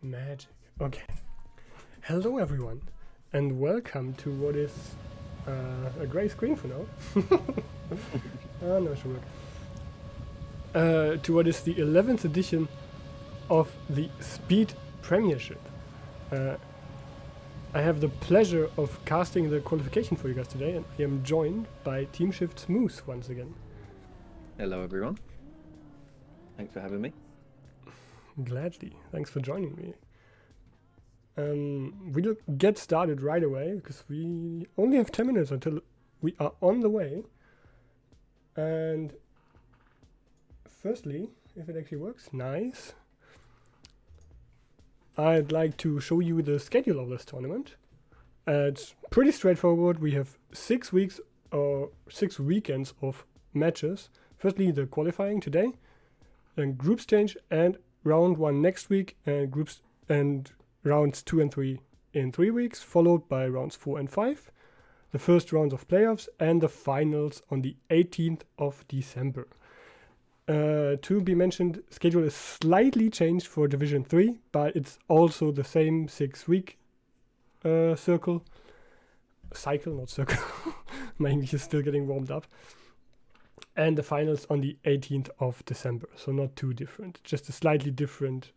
Magic. Okay. Hello, everyone, and welcome to what is a grey screen for now. No, it should work. To what is the 11th edition of the Speed Premiership. I have the pleasure of casting the qualification for you guys today, and I am joined by Team Shift's Moose once again. Hello, everyone. Thanks for having me. Gladly. Thanks for joining me. We'll get started right away because we only have 10 minutes until we are on the way. And firstly, if it actually works, nice. I'd like to show you the schedule of this tournament. It's pretty straightforward. We have 6 weeks or 6 weekends of matches. Firstly, the qualifying today, then group stage and round 1 next week, and rounds 2 and 3 in 3 weeks, followed by rounds 4 and 5, the first rounds of playoffs, and the finals on the 18th of December. To be mentioned, schedule is slightly changed for Division 3, but it's also the same 6-week cycle, not circle. My English is still getting warmed up. And the finals on the 18th of December, so not too different, just a slightly different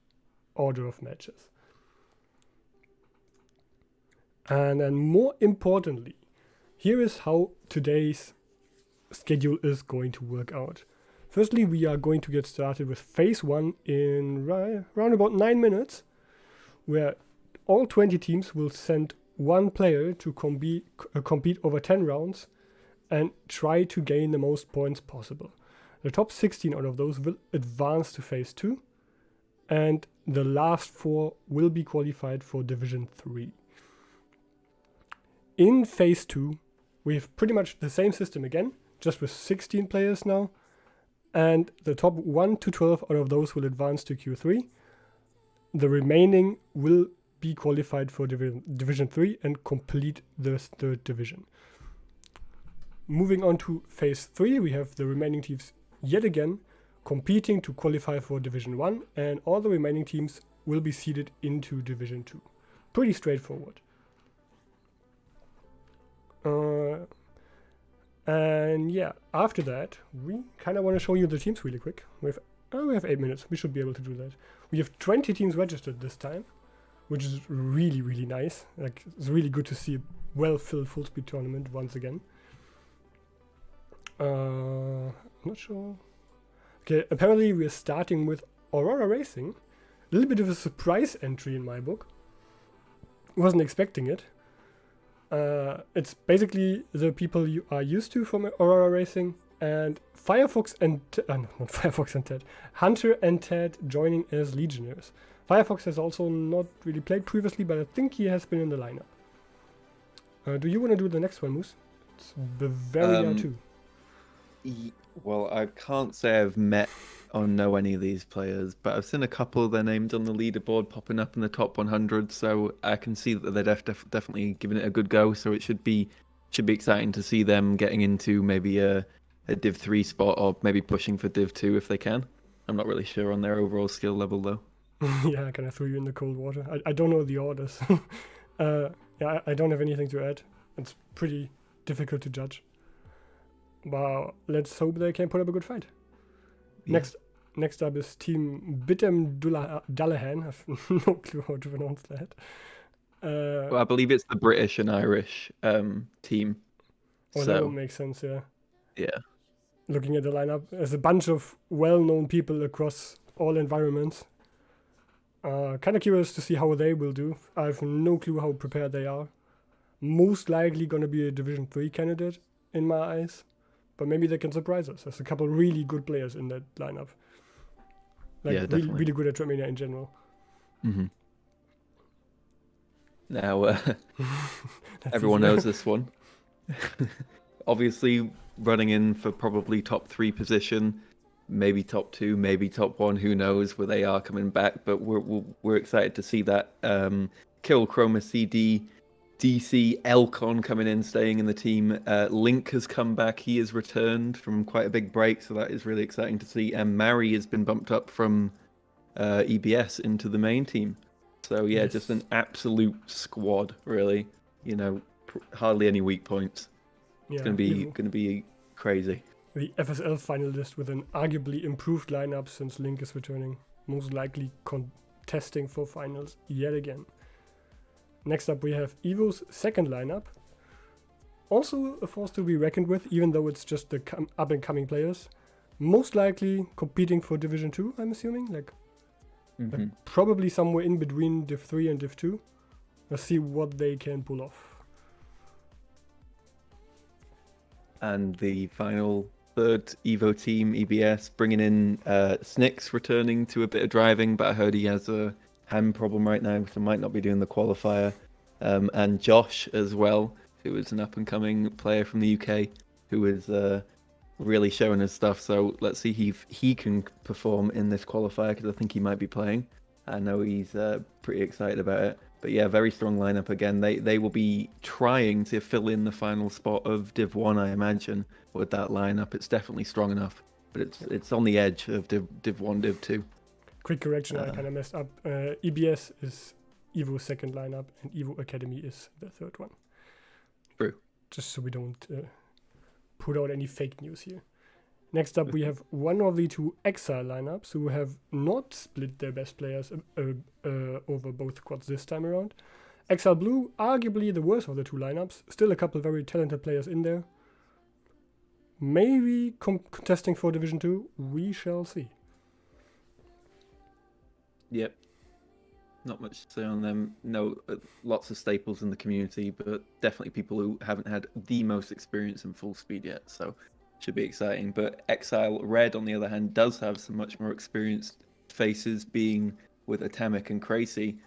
order of matches. And then more importantly, here is how today's schedule is going to work out. Firstly, we are going to get started with Phase 1 in around about 9 minutes, where all 20 teams will send one player to compete over 10 rounds and try to gain the most points possible. The top 16 out of those will advance to Phase 2, and the last 4 will be qualified for Division 3. In Phase 2, we have pretty much the same system again, just with 16 players now, and the top 1 to 12 out of those will advance to Q3. The remaining will be qualified for Division 3 and complete the third division. Moving on to Phase 3, we have the remaining teams yet again competing to qualify for Division 1, and all the remaining teams will be seeded into Division 2. Pretty straightforward. And yeah, after that, we kind of want to show you the teams really quick. We have 8 minutes. We should be able to do that. We have 20 teams registered this time, which is really, really nice. Like, it's really good to see a well-filled full speed tournament once again. I'm not sure. Okay, apparently we're starting with Aurora Racing. A little bit of a surprise entry in my book. Wasn't expecting it. It's basically the people you are used to from Aurora Racing, and Firefox and not Firefox and Ted, Hunter and Ted joining as Legionnaires. Firefox has also not really played previously, but I think he has been in the lineup. Do you want to do the next one, Moose? It's Bavaria 2. Well, I can't say I've met or know any of these players, but I've seen a couple of their names on the leaderboard popping up in the top 100, so I can see that they're definitely giving it a good go. So it should be exciting to see them getting into maybe a Div 3 spot, or maybe pushing for Div 2 if they can. I'm not really sure on their overall skill level though. Yeah, I kind of threw you in the cold water. I don't know the orders. Yeah, I don't have anything to add. It's pretty difficult to judge. But let's hope they can put up a good fight. Yeah. Next up is Team Bitem Dullahan. I have no clue how to pronounce that. Well, I believe it's the British and Irish team. Oh, that would make sense, yeah. Yeah. Looking at the lineup, there's a bunch of well-known people across all environments. Kind of curious to see how they will do. I have no clue how prepared they are. Most likely going to be a Division 3 candidate in my eyes. But maybe they can surprise us. There's a couple really good players in that lineup. Like, yeah, really good at Trackmania in general. Mm-hmm. Now, everyone knows this one. Obviously, running in for probably top 3 position, maybe top 2, maybe top 1. Who knows where they are coming back? But we're excited to see that. Kill Chroma CD, DC, Elcon coming in, staying in the team. Link has come back. He has returned from quite a big break, so that is really exciting to see. And Mary has been bumped up from EBS into the main team. So yeah, just an absolute squad, really. You know, hardly any weak points. It's gonna be crazy. The FSL finalist with an arguably improved lineup since Link is returning, most likely contesting for finals yet again. Next up we have Evo's second lineup. Also a force to be reckoned with, even though it's just the up and coming players. Most likely competing for Division 2, I'm assuming. Like probably somewhere in between Div 3 and Div 2. Let's see what they can pull off. And the final third Evo team, EBS, bringing in Snicks, returning to a bit of driving, but I heard he has a hand problem right now, so might not be doing the qualifier. And Josh as well, who is an up-and-coming player from the UK, who is really showing his stuff. So let's see if he can perform in this qualifier, because I think he might be playing. I know he's pretty excited about it. But yeah, very strong lineup again. They will be trying to fill in the final spot of Div 1, I imagine, with that lineup. It's definitely strong enough, but it's on the edge of Div 1, Div 2. Quick correction, I kind of messed up. EBS is Evo's second lineup, and Evo Academy is the third one. True. Just so we don't put out any fake news here. Next up, we have one of the two Exile lineups who have not split their best players over both squads this time around. Exile Blue, arguably the worst of the two lineups. Still a couple very talented players in there. Maybe contesting for Division 2. We shall see. Yep. Not much to say on them. No, lots of staples in the community, but definitely people who haven't had the most experience in full speed yet. So should be exciting. But Exile Red, on the other hand, does have some much more experienced faces, being with Atomic and Crazy.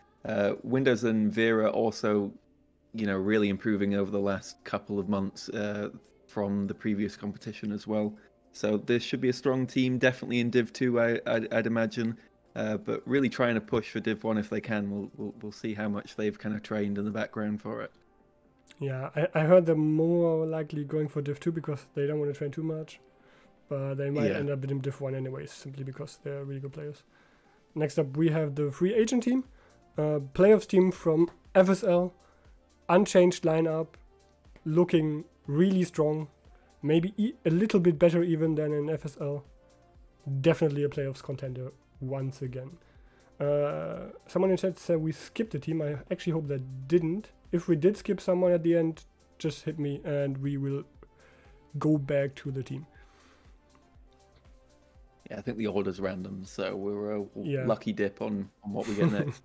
Windows and Vera also, really improving over the last couple of months from the previous competition as well. So this should be a strong team, definitely in Div 2, I'd imagine. But really trying to push for Div 1 if they can. We'll see how much they've kind of trained in the background for it. Yeah, I heard they're more likely going for Div 2 because they don't want to train too much. But they might end up in Div 1 anyways, simply because they're really good players. Next up, we have the free agent team. Playoffs team from FSL. Unchanged lineup. Looking really strong. Maybe a little bit better even than in FSL. Definitely a playoffs contender once again. Someone in chat said we skipped the team. I actually hope that didn't. If we did skip someone at the end, just hit me and we will go back to the team. Yeah, I think the order's random, so we're a lucky dip on what we get next.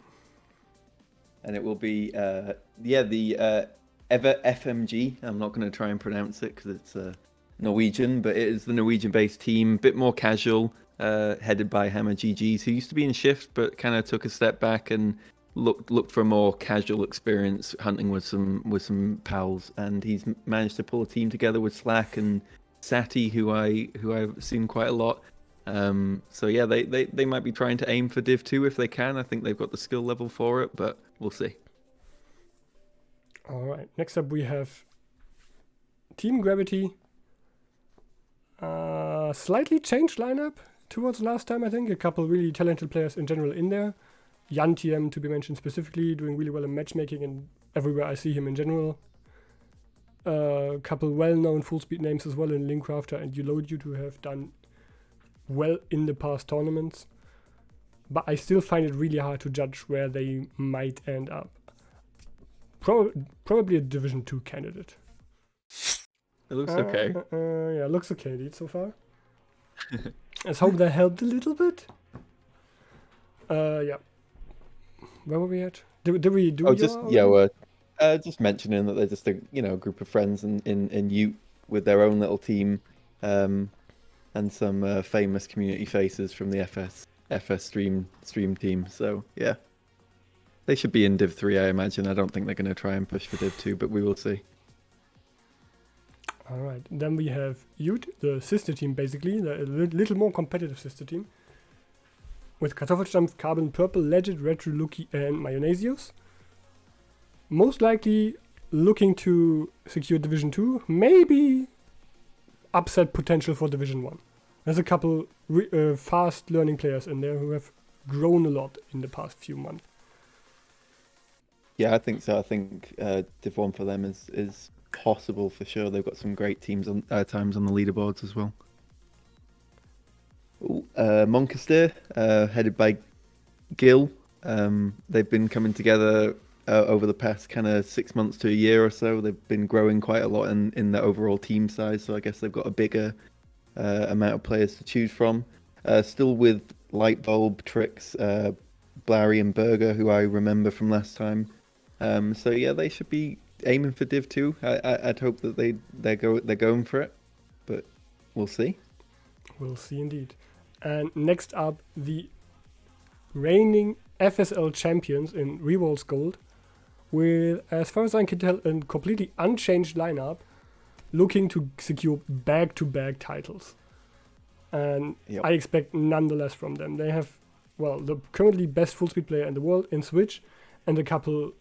And it will be, the Ever FMG. I'm not going to try and pronounce it because it's Norwegian, but it is the Norwegian-based team, bit more casual, headed by Hammer GGs, who used to be in Shift, but kind of took a step back and looked for a more casual experience, hunting with some pals, and he's managed to pull a team together with Slack and Sati, who I've seen quite a lot. So yeah, they might be trying to aim for Div 2 if they can. I think they've got the skill level for it, but we'll see. All right. Next up, we have Team Gravity. Slightly changed lineup towards last time, I think. A couple really talented players in general in there. Jan TM, to be mentioned specifically, doing really well in matchmaking and everywhere I see him in general. A couple well-known full-speed names as well in Linkcrafter and Eulodio to have done well in the past tournaments. But I still find it really hard to judge where they might end up. Probably a Division 2 candidate. It looks okay. Yeah, looks okay indeed so far. Let's hope that helped a little bit. Yeah. Where were we at? Did we do? Just mentioning that they're just a group of friends in Ute with their own little team, and some famous community faces from the FS stream team. So yeah, they should be in Div 3, I imagine. I don't think they're going to try and push for Div 2, but we will see. All right, then we have Ute, the sister team, basically, the little more competitive sister team, with Kartoffelstampf, Carbon, Purple, Legend, Retro, Lucky, and Mayonnaisius. Most likely looking to secure Division 2, maybe upset potential for Division 1. There's a couple fast learning players in there who have grown a lot in the past few months. Yeah, I think so. I think Div 1 for them is possible for sure. They've got some great teams on times on the leaderboards as well. Moncaster, headed by Gil. They've been coming together over the past kind of 6 months to a year or so. They've been growing quite a lot in the overall team size, so I guess they've got a bigger amount of players to choose from. Still with Lightbulb, Trix, Blary, and Berger, who I remember from last time. So yeah, they should be aiming for Div 2. I'd hope that they're going for it, but we'll see. We'll see indeed. And next up, the reigning FSL champions in Revolts Gold, with, as far as I can tell, a completely unchanged lineup, looking to secure back-to-back titles. And I expect nonetheless from them. They have, well, the currently best full speed player in the world in Switch, and a couple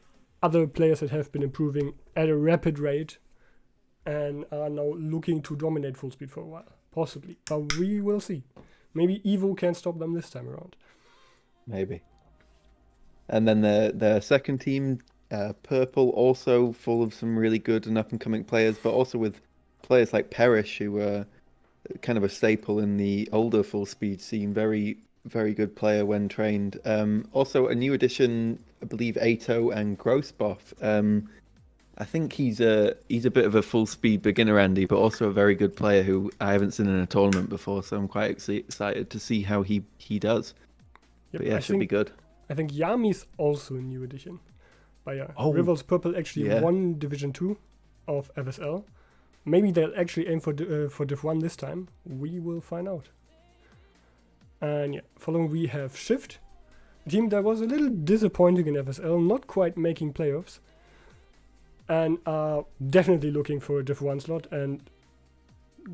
other players that have been improving at a rapid rate and are now looking to dominate full speed for a while. Possibly. But we will see. Maybe Evo can stop them this time around. Maybe. And then the second team, Purple, also full of some really good and up-and-coming players, but also with players like Perish, who were kind of a staple in the older full-speed scene. Very, very good player when trained. Also, a new addition, I believe, Ato and Grossboff. I think he's a bit of a full-speed beginner, Andy, but also a very good player who I haven't seen in a tournament before, so I'm quite excited to see how he does. Yep, but yeah, should be good. I think Yami's also a new addition. But yeah, Oh, Rivals Purple actually won Division 2 of FSL. Maybe they'll actually aim for Div 1 this time. We will find out. And yeah, following we have Shift, a team that was a little disappointing in FSL, not quite making playoffs, and are definitely looking for a Div 1 slot and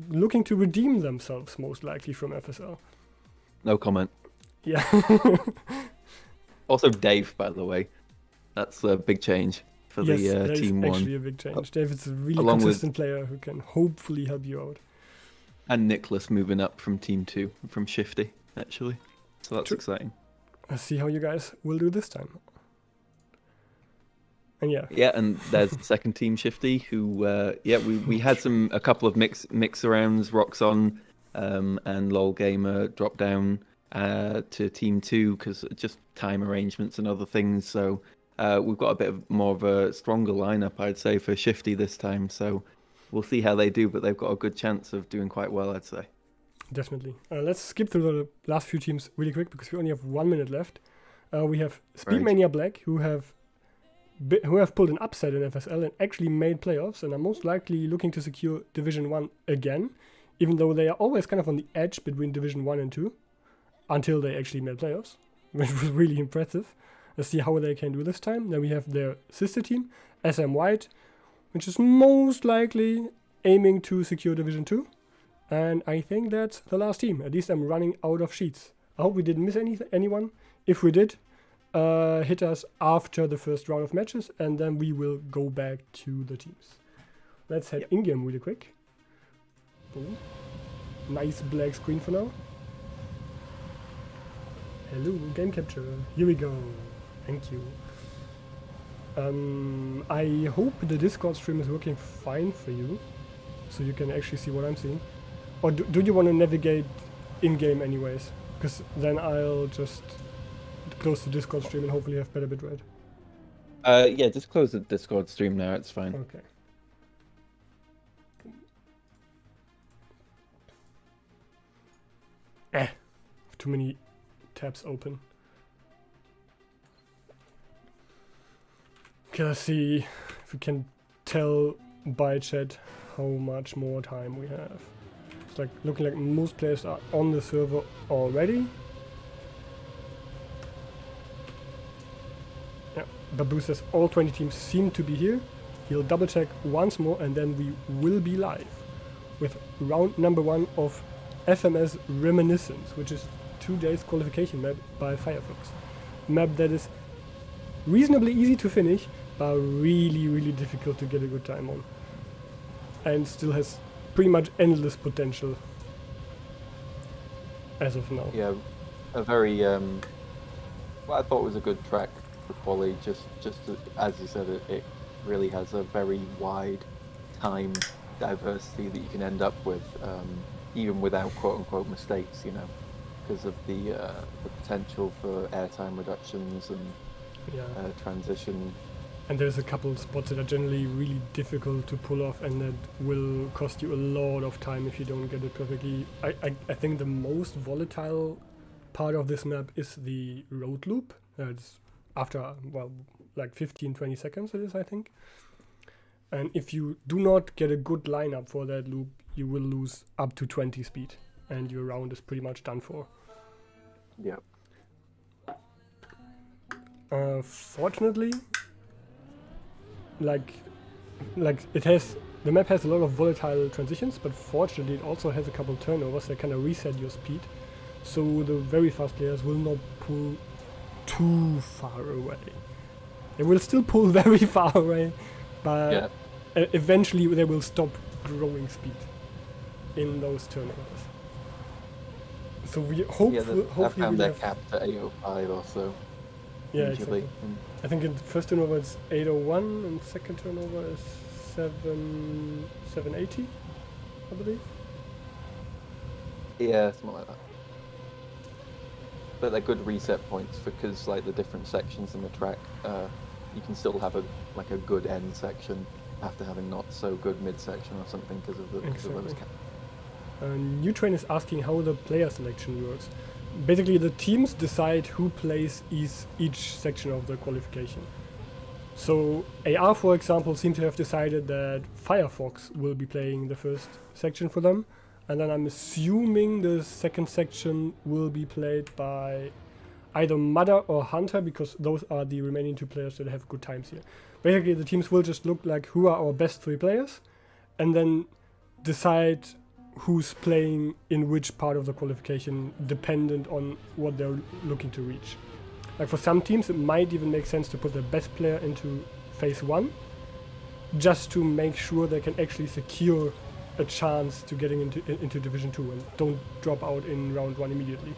looking to redeem themselves most likely from FSL. No comment. Yeah. Also Dave, by the way. That's a big change for the Team 1. Yes, actually a big change. David's a really consistent player who can hopefully help you out. And Nicholas moving up from Team 2, from Shifty, actually. So that's exciting. Let's see how you guys will do this time. And yeah. Yeah, and there's the second team, Shifty, who, we had a couple of mix arounds, Roxon and LOL Gamer dropped down to Team 2 because just time arrangements and other things. So we've got a bit more of a stronger lineup, I'd say, for Shifty this time. So we'll see how they do, but they've got a good chance of doing quite well, I'd say. Definitely. Let's skip through the last few teams really quick because we only have 1 minute left. We have Speedmania Black, who have pulled an upset in FSL and actually made playoffs and are most likely looking to secure Division 1 again, even though they are always kind of on the edge between Division 1 and 2 until they actually made playoffs, which was really impressive. Let's see how they can do this time. Then we have their sister team, SM White, which is most likely aiming to secure Division 2. And I think that's the last team. At least I'm running out of sheets. I hope we didn't miss anyone. If we did, hit us after the first round of matches, and then we will go back to the teams. Let's head in-game really quick. Boom. Nice black screen for now. Hello, game capture. Here we go. Thank you. I hope the Discord stream is working fine for you, so you can actually see what I'm seeing. Or do you want to navigate in-game anyways? Because then I'll just close the Discord stream and hopefully have better bitrate. Yeah, just close the Discord stream now, it's fine. Okay. Too many tabs open. Okay, let's see if we can tell by chat how much more time we have. It's like looking like most players are on the server already. Yeah, Babu says all 20 teams seem to be here. He'll double check once more and then we will be live with round number 1 of FMS Reminiscence, which is today's qualification map by Firefox. A map that is reasonably easy to finish, but really, really difficult to get a good time on. And still has pretty much endless potential as of now. Yeah, a very, what I thought was a good track for quali. As you said, it really has a very wide time diversity that you can end up with, even without quote-unquote mistakes, you know, because of the potential for airtime reductions and transition. And there's a couple spots that are generally really difficult to pull off, and that will cost you a lot of time if you don't get it perfectly. I think the most volatile part of this map is the road loop. It's after, well, like 15-20 seconds it is, I think. And if you do not get a good lineup for that loop, you will lose up to 20 speed, and your round is pretty much done for. Yeah. Fortunately, like the map has a lot of volatile transitions, but fortunately it also has a couple turnovers that kind of reset your speed, so the very fast players will not pull too far away. They will still pull very far away, but eventually they will stop growing speed in those turnovers. So we hopefully found they're capped at 805 or so. Yeah, usually. Exactly. I think in the first turnover it's 801 and second turnover is 780, I believe. Yeah, something like that. But they're good reset points because like the different sections in the track, you can still have a good end section after having not so good mid section or something because of those caps. New Train is asking how the player selection works. Basically, the teams decide who plays each section of the qualification. So AR, for example, seem to have decided that Firefox will be playing the first section for them, and then I'm assuming the second section will be played by either Mother or Hunter, because those are the remaining two players that have good times here. Basically, the teams will just look like who are our best three players, and then decide who's playing in which part of the qualification dependent on what they're looking to reach. Like for some teams it might even make sense to put their best player into phase 1 just to make sure they can actually secure a chance to getting into division 2 and don't drop out in round 1 immediately.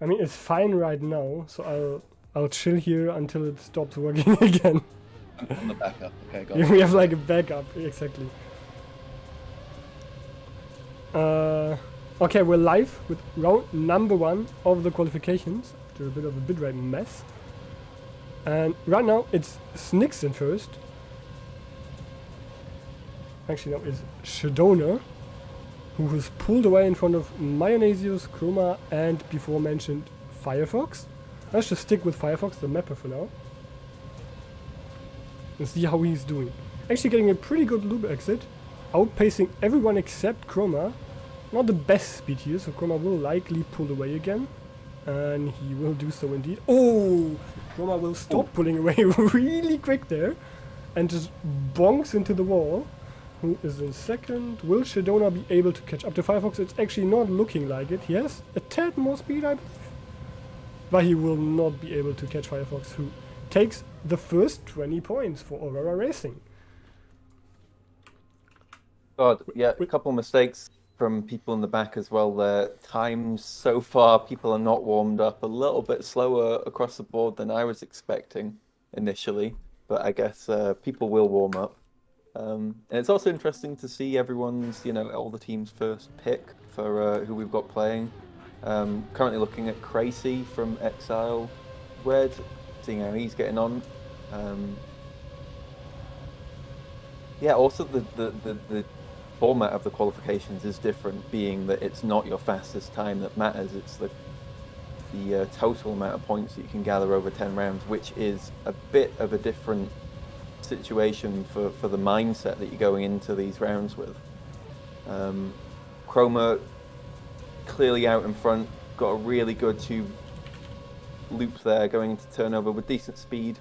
I mean, it's fine right now, so I'll chill here until it stops working again. On the backup, okay, got it. We have like a backup, exactly. Okay, we're live with round number 1 of the qualifications after a bit of a bitrate mess. And right now it's Snicks in first. Actually, no, it's Shadona, who was pulled away in front of Mayonnaisius, Chroma, and before mentioned Firefox. Let's just stick with Firefox, the mapper, for now. And see how he's doing. Actually getting a pretty good loop exit, outpacing everyone except Chroma. Not the best speed here, so Chroma will likely pull away again. And he will do so indeed. Oh! Chroma will stop pulling away really quick there. And just bonks into the wall. Who is in second? Will Shadona be able to catch up to Firefox? It's actually not looking like it. He has a tad more speed, I believe. But he will not be able to catch Firefox, who takes the first 20 points for Aurora Racing. God, yeah, a couple mistakes from people in the back as well there. Times so far, people are not warmed up, a little bit slower across the board than I was expecting initially, but I guess people will warm up. And it's also interesting to see everyone's, all the teams' first pick for who we've got playing. Currently looking at Crazy from Exile Red, seeing how he's getting on. Yeah, also the format of the qualifications is different, being that it's not your fastest time that matters, it's the total amount of points that you can gather over 10 rounds, which is a bit of a different situation for the mindset that you're going into these rounds with. Chroma clearly out in front, got a really good tube loop there going into turnover with decent speed.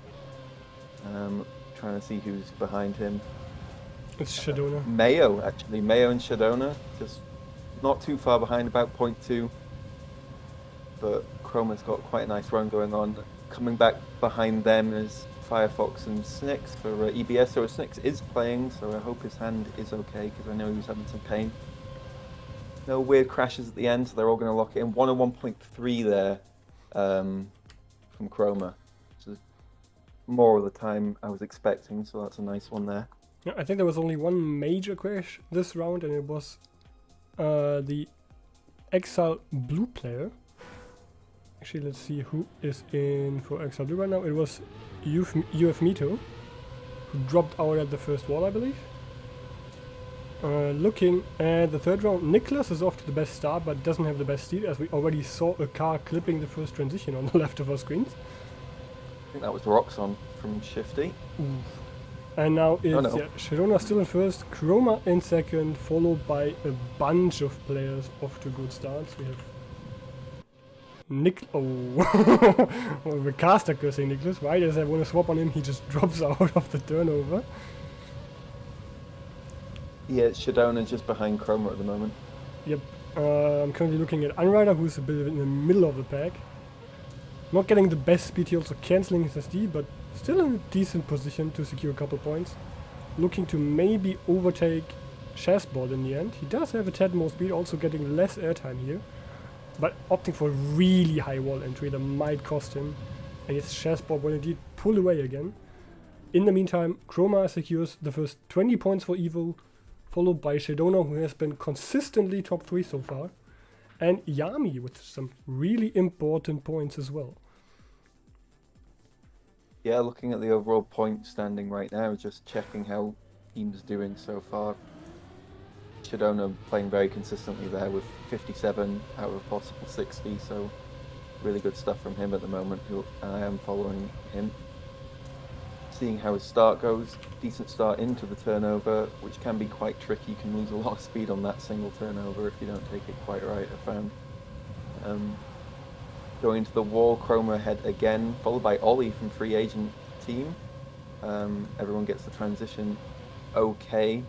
Trying to see who's behind him. It's Shadona. Mayo, actually. Mayo and Shadona, just not too far behind, about 0.2. But Chroma's got quite a nice run going on. Coming back behind them is Firefox and Snicks for EBS. So Snicks is playing, so I hope his hand is okay, because I know he was having some pain. No weird crashes at the end, so they're all going to lock it in. 101.3 there from Chroma. Which is more of the time I was expecting, so that's a nice one there. Yeah, I think there was only one major crash this round, and it was the Exile Blue player. Actually, let's see who is in for Exile Blue right now. It was UF Mito, who dropped out at the first wall, I believe. Looking at the third round, Nicholas is off to the best start, but doesn't have the best steer, as we already saw a car clipping the first transition on the left of our screens. I think that was Roxon from Shifty. Oof. And now it's Sharona still in first, Chroma in second, followed by a bunch of players off to good starts. We have well, the caster cursing Nicholas. Right as I want to swap on him, he just drops out of the turnover. Yeah, Shadona just behind Chroma at the moment. Yep. I'm currently looking at Unrider, who's a bit in the middle of the pack. Not getting the best speed, he also cancelling his SD, but still in a decent position to secure a couple points. Looking to maybe overtake Shazbot in the end. He does have a tad more speed, also getting less airtime here. But opting for a really high wall entry that might cost him. And yes, Shazbot will indeed pull away again. In the meantime, Chroma secures the first 20 points for Evo, followed by Shadona, who has been consistently top 3 so far. And Yami with some really important points as well. Yeah, looking at the overall point standing right now, just checking how team's doing so far. Shadona playing very consistently there with 57 out of a possible 60, so really good stuff from him at the moment, and I am following him. Seeing how his start goes, decent start into the turnover, which can be quite tricky. You can lose a lot of speed on that single turnover if you don't take it quite right, I found. Going to the wall, Chroma ahead again, followed by Ollie from Free Agent team. Everyone gets the transition okay.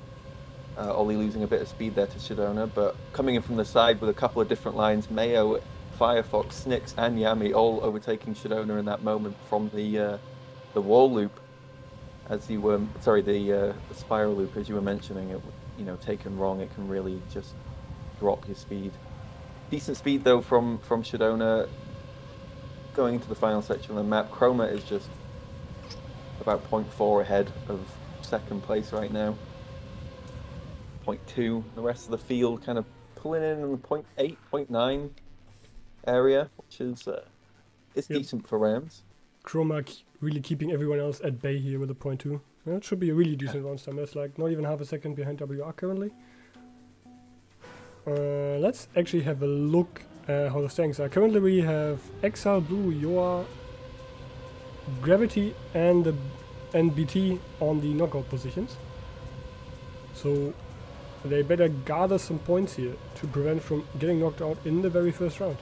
Ollie losing a bit of speed there to Shadona, but coming in from the side with a couple of different lines, Mayo, Firefox, Snicks and Yami all overtaking Shadona in that moment from the wall loop. As you were, sorry, the spiral loop, as you were mentioning, it, you know, taken wrong, it can really just drop your speed. Decent speed though from Shadona. Going into the final section of the map, Chroma is just about 0.4 ahead of second place right now. 0.2. The rest of the field kind of pulling in the 0.8, 0.9 area, which is decent for Rams. Chroma really keeping everyone else at bay here with a 0.2. That should be a really decent round time. That's like not even half a second behind WR currently. Let's actually have a look at how the standings are. Currently we have Exile Blue, Yoa, Gravity and BT on the knockout positions. So they better gather some points here to prevent from getting knocked out in the very first round.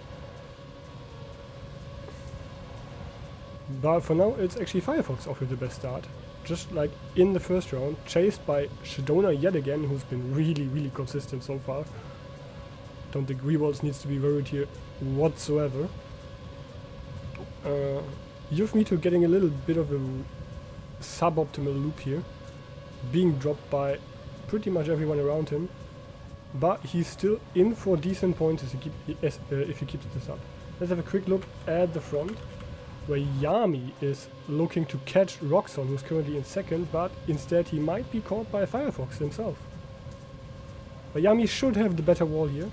But for now, it's actually Firefox off with the best start. Just like in the first round, chased by Shadona yet again, who's been really, really consistent so far. Don't think rewalls needs to be worried here whatsoever. Yufmito getting a little bit of a suboptimal loop here, being dropped by pretty much everyone around him, but he's still in for decent points if he keeps this up. Let's have a quick look at the front, where Yami is looking to catch Roxon, who's currently in second, but instead he might be caught by Firefox himself. But Yami should have the better wall here.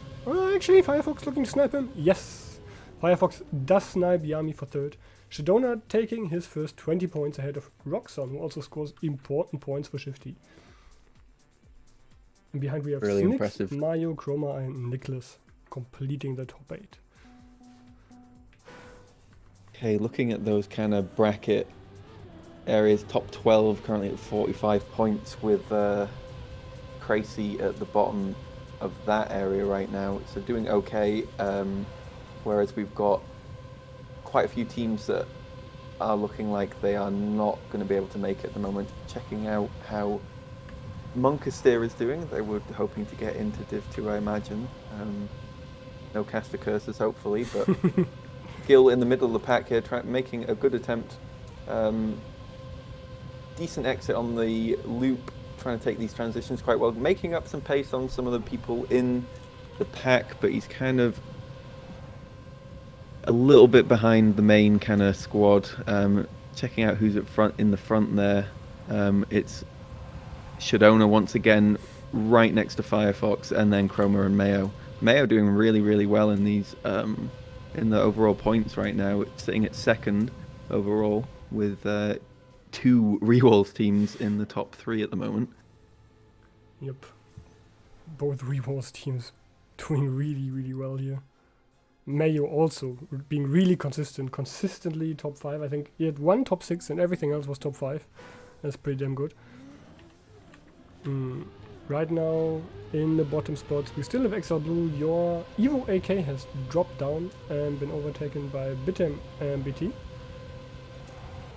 Actually, Firefox looking to snipe him. Yes! Firefox does snipe Yami for third. Shadona taking his first 20 points ahead of Roxon, who also scores important points for Shifty. And behind we have really Snicks, impressive. Mayo, Chroma and Nicholas completing the top 8. Okay, looking at those kind of bracket areas, top 12 currently at 45 points with Crazy at the bottom of that area right now, so doing okay, whereas we've got quite a few teams that are looking like they are not going to be able to make it at the moment. Checking out how Monkasteer is doing. They were hoping to get into Div 2, I imagine. No caster curses, hopefully, but Gil in the middle of the pack here, making a good attempt. Decent exit on the loop, trying to take these transitions quite well, making up some pace on some of the people in the pack, but he's kind of a little bit behind the main kind of squad. Checking out who's in the front there. It's Shadona once again, right next to Firefox, and then Chroma and Mayo. Mayo doing really, really well in these in the overall points right now. It's sitting at second overall with 2 Rewalls teams in the top 3 at the moment. Yep. Both Rewalls teams doing really, really well here. Mayo also being really consistently top 5. I think he had 1 top 6 and everything else was top 5. That's pretty damn good. Right now in the bottom spots we still have XL Blue. Your Evo AK has dropped down and been overtaken by Bitem and BT.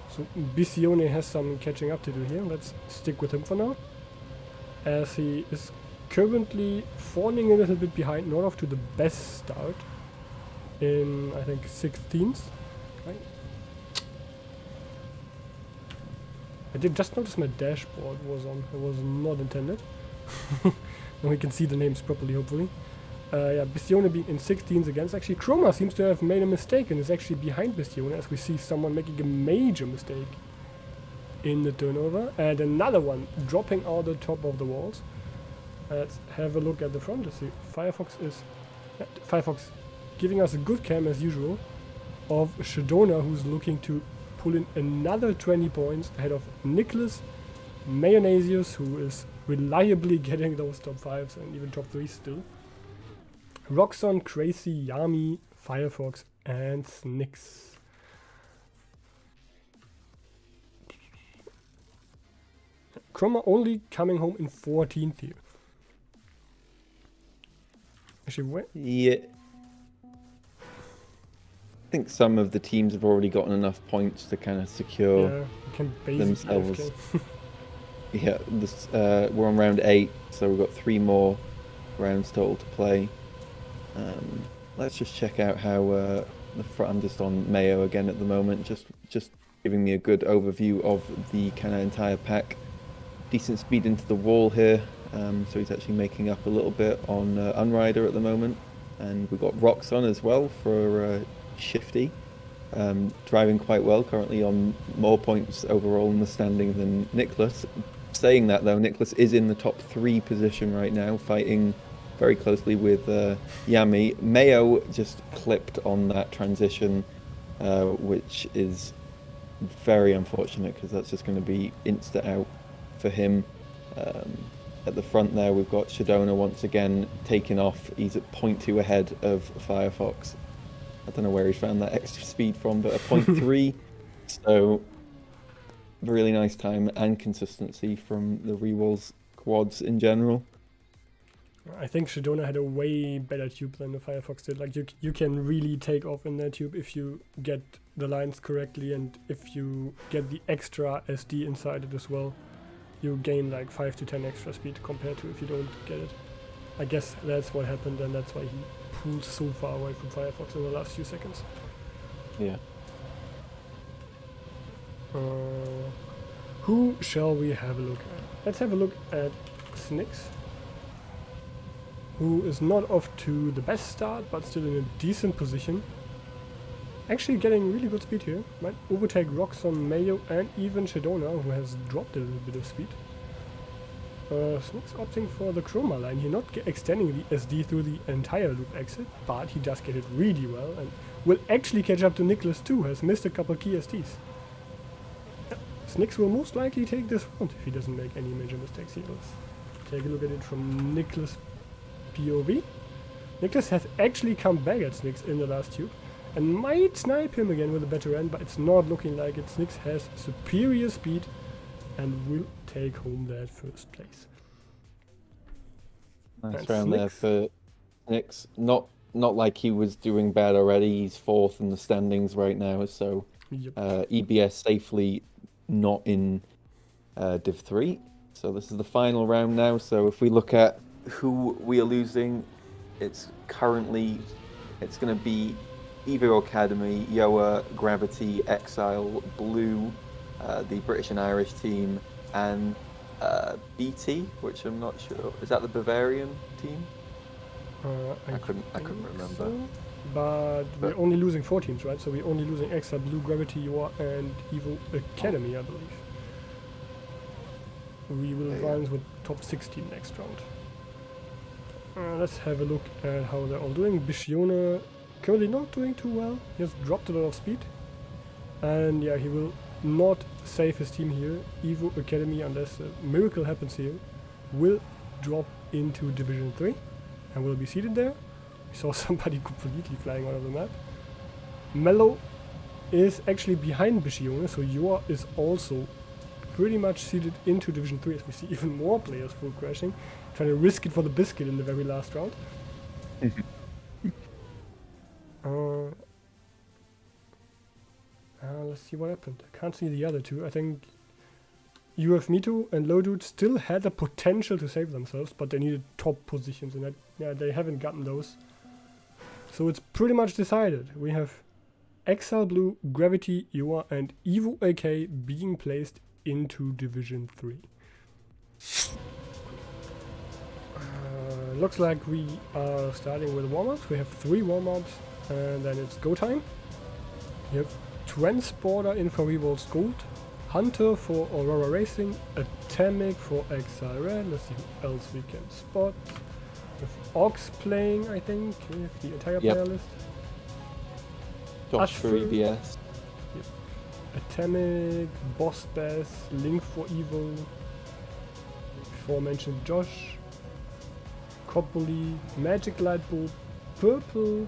So Bisione has some catching up to do here. Let's stick with him for now, as he is currently falling a little bit behind, not off to the best start in, I think, 16th. Right. I did just notice my dashboard was on. It was not intended. Now we can see the names properly, hopefully. Yeah, Bisione being in 16th against. Actually, Chroma seems to have made a mistake and is actually behind Bisione, as we see someone making a major mistake in the turnover. And another one dropping out the top of the walls. Let's have a look at the front. Let's see. Firefox giving us a good cam as usual of Shadona, who's looking to pull in another 20 points ahead of Nicholas Mayonnaisius, who is reliably getting those top 5s and even top 3s still. Roxon, Crazy, Yami, Firefox and Snix. Chroma only coming home in 14th here. Actually, where? Yeah. I think some of the teams have already gotten enough points to kind of secure themselves. Yeah, we're on round 8, so we've got 3 more rounds total to play. Let's just check out how the front. I'm just on Mayo again at the moment, just giving me a good overview of the kind of entire pack. Decent speed into the wall here, so he's actually making up a little bit on Unrider at the moment. And we've got Roxon as well for Shifty, driving quite well, currently on more points overall in the standing than Nicholas. Saying that though, Nicholas is in the top 3 position right now, fighting very closely with Yami. Mayo just clipped on that transition, which is very unfortunate because that's just going to be insta out for him. At the front there, we've got Shadona once again taking off. He's at 0.2 ahead of Firefox. I don't know where he found that extra speed from, but a 0.3. So really nice time and consistency from the Rewalls quads in general. I think Shadona had a way better tube than the Firefox did. Like you can really take off in that tube if you get the lines correctly, and if you get the extra SD inside it as well. You gain like 5 to 10 extra speed compared to if you don't get it. I guess that's what happened, and that's why he pulled so far away from Firefox in the last few seconds. Yeah. Who shall we have a look at? Let's have a look at Snix, who is not off to the best start, but still in a decent position. Actually getting really good speed here. Might overtake Roxon, Mayo and even Shadona, who has dropped a little bit of speed. Snix opting for the Chroma line here, not extending the SD through the entire loop exit, but he does get it really well and will actually catch up to Nicholas too, has missed a couple key SDs. Snix will most likely take this round if he doesn't make any major mistakes here. Let's take a look at it from Nicholas' POV. Nicholas has actually come back at Snix in the last tube and might snipe him again with a better end, but it's not looking like it. Snix has superior speed and will take home that first place. Nice round there for Snix. Not like he was doing bad already. He's 4th in the standings right now, so yep. EBS safely not in Div 3. So this is the final round now. So if we look at who we are losing, it's going to be Evo Academy, Yoa, Gravity, Exile, Blue, the British and Irish team, and BT, which I'm not sure. Is that the Bavarian team? I couldn't remember. So. but we're only losing 4 teams, right? So we're only losing Extra, Blue, Gravity, Yor, and Evo Academy, I believe. We will advance with top 16 next round. Let's have a look at how they're all doing. Bishiona currently not doing too well. He has dropped a lot of speed. And yeah, he will not save his team here. Evo Academy, unless a miracle happens here, will drop into Division 3 and will be seated there. We saw somebody completely flying out of the map. Mello is actually behind Bishiona, so Yor is also pretty much seated into Division 3 as we see even more players full crashing, trying to risk it for the biscuit in the very last round. Let's see what happened. I can't see the other two. I think UF Mito and Lodude still had the potential to save themselves, but they needed top positions, and they haven't gotten those. So it's pretty much decided. We have Exile Blue, Gravity, Yor, and Evo AK being placed into Division 3. Looks like we are starting with warm-ups. We have 3 warm-ups, and then it's go time. We have Transporter in for Revolts Gold, Hunter for Aurora Racing, Atomic for Exile Red. Let's see who else we can spot. With Ox playing, I think, with the entire player list. Josh for EBS. Yep. Atomic, Boss Bass, Link for Evo, before mentioned Josh, Copley, Magic Light Bulb, Purple,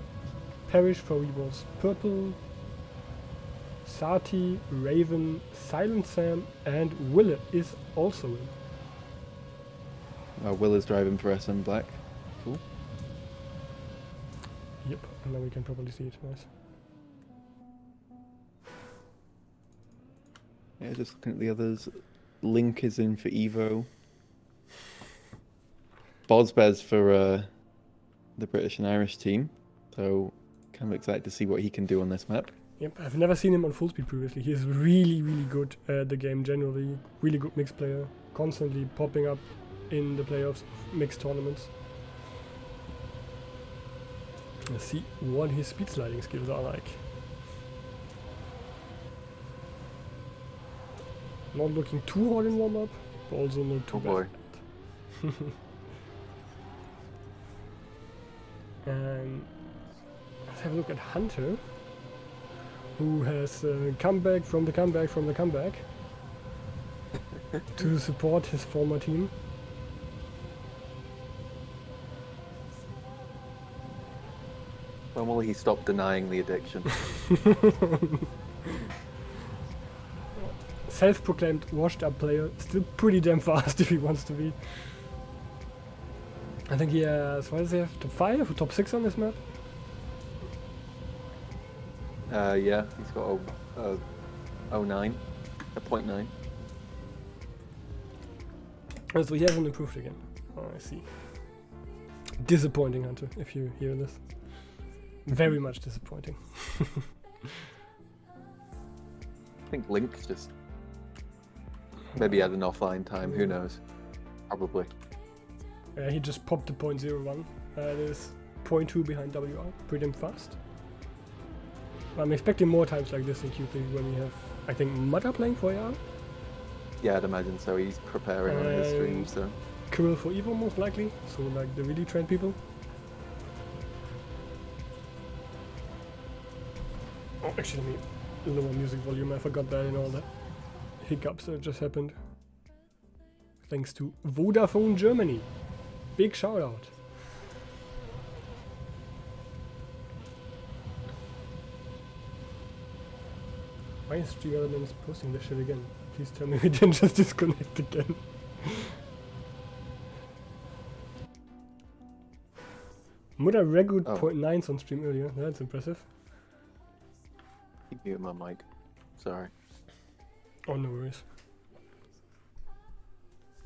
Parrish for Revolts Purple, Sati, Raven, Silent Sam, and Wille is also in. Will is driving for SM Black. Cool. Yep, and now we can probably see it. Nice. Yeah, just looking at the others. Link is in for Evo. Bozbez for the British and Irish team. So kind of excited to see what he can do on this map. Yep, I've never seen him on full speed previously. He's really, really good at the game generally. Really good mixed player. Constantly popping up in the playoffs of mixed tournaments. Let's see what his speed sliding skills are like. Not looking too hard in warm-up, but also not too bad. And let's have a look at Hunter, who has come back from the comeback to support his former team. When will he stop denying the addiction? Self-proclaimed washed-up player, still pretty damn fast if he wants to be. I think he has, what does he have, top 5 or top 6 on this map? Yeah, he's got a 0.9. Oh, so he hasn't improved again. Oh, I see. Disappointing, Hunter, if you hear this. Very much disappointing. I think Link's just maybe had an offline time, who knows? Probably. He just popped to 0.01. That is 0.2 behind WR. Pretty damn fast. I'm expecting more times like this in Q3 when we have, I think, Mata playing for AR. Yeah, I'd imagine so. He's preparing on his stream, so. Kirill for Evo, most likely. So, like, the really trained people. Oh, actually, let me lower music volume. I forgot that in all the hiccups that just happened. Thanks to Vodafone Germany. Big shout out. Why is G Elements posting this shit again? Please tell me we didn't just disconnect again. Muda Regut 0.9s on stream earlier. That's impressive. Keep muting my mic. Sorry. Oh, no worries.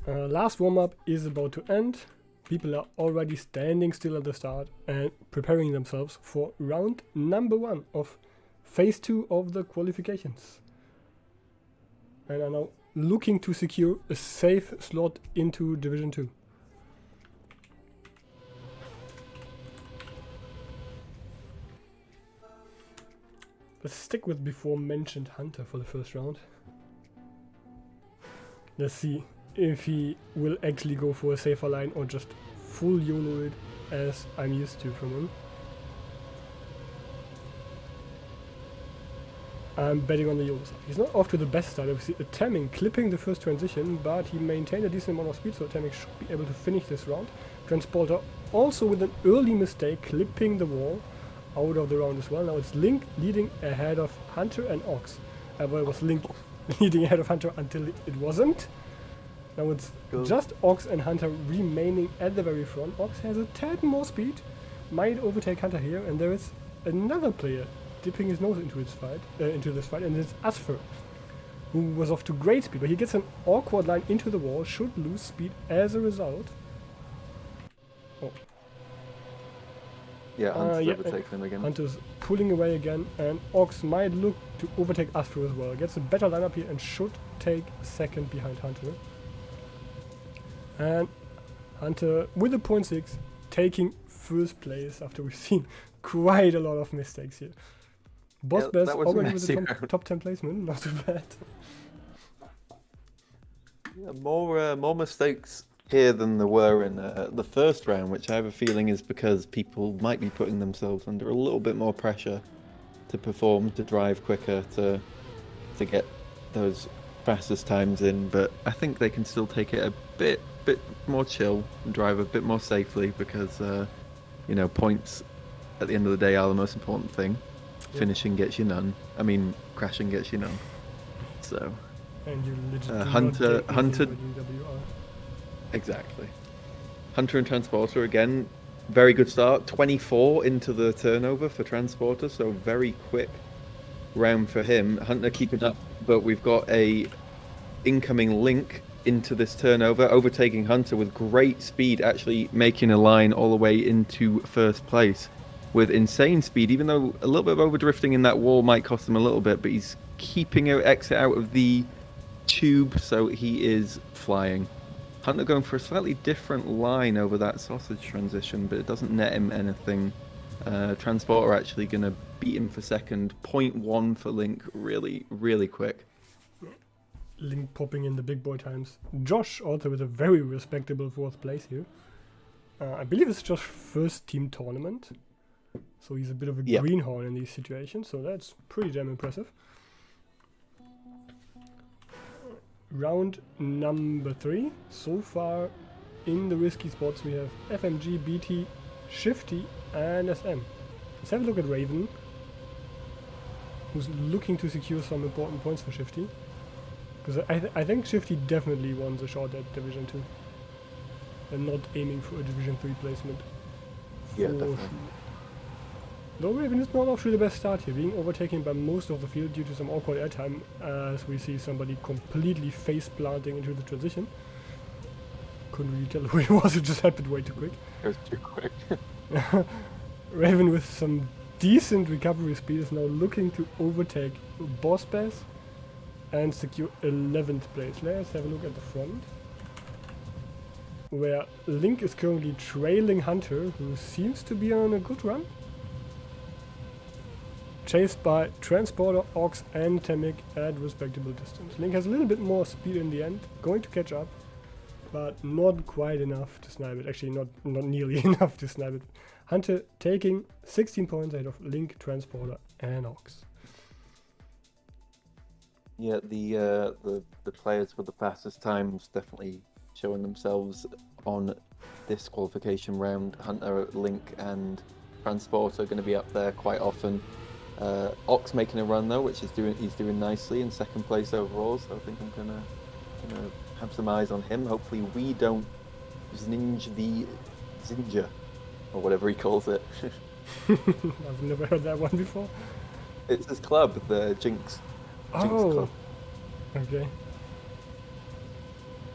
Last warm-up is about to end. People are already standing still at the start and preparing themselves for round number 1 of Phase 2 of the qualifications. And are now looking to secure a safe slot into Division 2. Let's stick with before mentioned Hunter for the first round. Let's see if he will actually go for a safer line or just full YOLO it as I'm used to from him. I'm betting on the YOLO side. He's not off to the best start. Obviously, Temming clipping the first transition, but he maintained a decent amount of speed, so Temming should be able to finish this round. Transporter also with an early mistake, clipping the wall out of the round as well. Now it's Link leading ahead of Hunter and Ox. Well, it was Link leading ahead of Hunter until it wasn't. Now it's just Ox and Hunter remaining at the very front. Ox has a tad more speed, might overtake Hunter here, and there is another player dipping his nose into this fight, and it's Asfer, who was off to great speed, but he gets an awkward line into the wall, should lose speed as a result. Oh. Yeah, Hunter's overtaking him again. Hunter's pulling away again, and Ox might look to overtake Asfer as well. Gets a better lineup here and should take second behind Hunter. And Hunter with a 0.6 taking first place after we've seen quite a lot of mistakes here. Boss Best already with the top 10 placement, not too bad. Yeah, more mistakes here than there were in the first round, which I have a feeling is because people might be putting themselves under a little bit more pressure to perform, to drive quicker, to get those fastest times in. But I think they can still take it a bit more chill and drive a bit more safely because points at the end of the day are the most important thing. Yep. Finishing gets you none. I mean, crashing gets you none. So. And you Hunter. Exactly. Hunter and Transporter again. Very good start. 24 into the turnover for Transporter, so very quick round for him. Hunter keeping up, but we've got a incoming Link into this turnover, overtaking Hunter with great speed, actually making a line all the way into first place with insane speed, even though a little bit of overdrifting in that wall might cost him a little bit, but he's keeping an exit out of the tube, so he is flying. Hunter going for a slightly different line over that sausage transition, but it doesn't net him anything. Transporter actually going to beat him for second. 0.1 for Link, really, really quick. Link popping in the big boy times. Josh also with a very respectable fourth place here. I believe it's Josh's first team tournament, so he's a bit of a greenhorn in these situations, so that's pretty damn impressive. Round number 3. So far in the risky spots we have FMG, BT, Shifty and SM. Let's have a look at Raven, who's looking to secure some important points for Shifty. Because I think Shifty definitely wants a shot at Division 2 and not aiming for a Division 3 placement. Yeah, definitely. Though Raven is not off to the best start here, being overtaken by most of the field due to some awkward airtime, as we see somebody completely face planting into the transition. Couldn't really tell who it was, it just happened way too quick. It was too quick. Raven with some decent recovery speed is now looking to overtake Boss Bass and secure 11th place. Let's have a look at the front, where Link is currently trailing Hunter, who seems to be on a good run. Chased by Transporter, Ox and Temic at respectable distance. Link has a little bit more speed in the end, going to catch up, but not quite enough to snipe it. Actually, not nearly enough to snipe it. Hunter taking 16 points ahead of Link, Transporter and Ox. Yeah, the players with the fastest times definitely showing themselves on this qualification round. Hunter, Link and Transporter are going to be up there quite often. Ox making a run though, which he's doing nicely in second place overall, so I think I'm gonna have some eyes on him. Hopefully we don't Zinja the Zinja or whatever he calls it. I've never heard that one before. It's his club, the Jinx. Jinx club. Okay.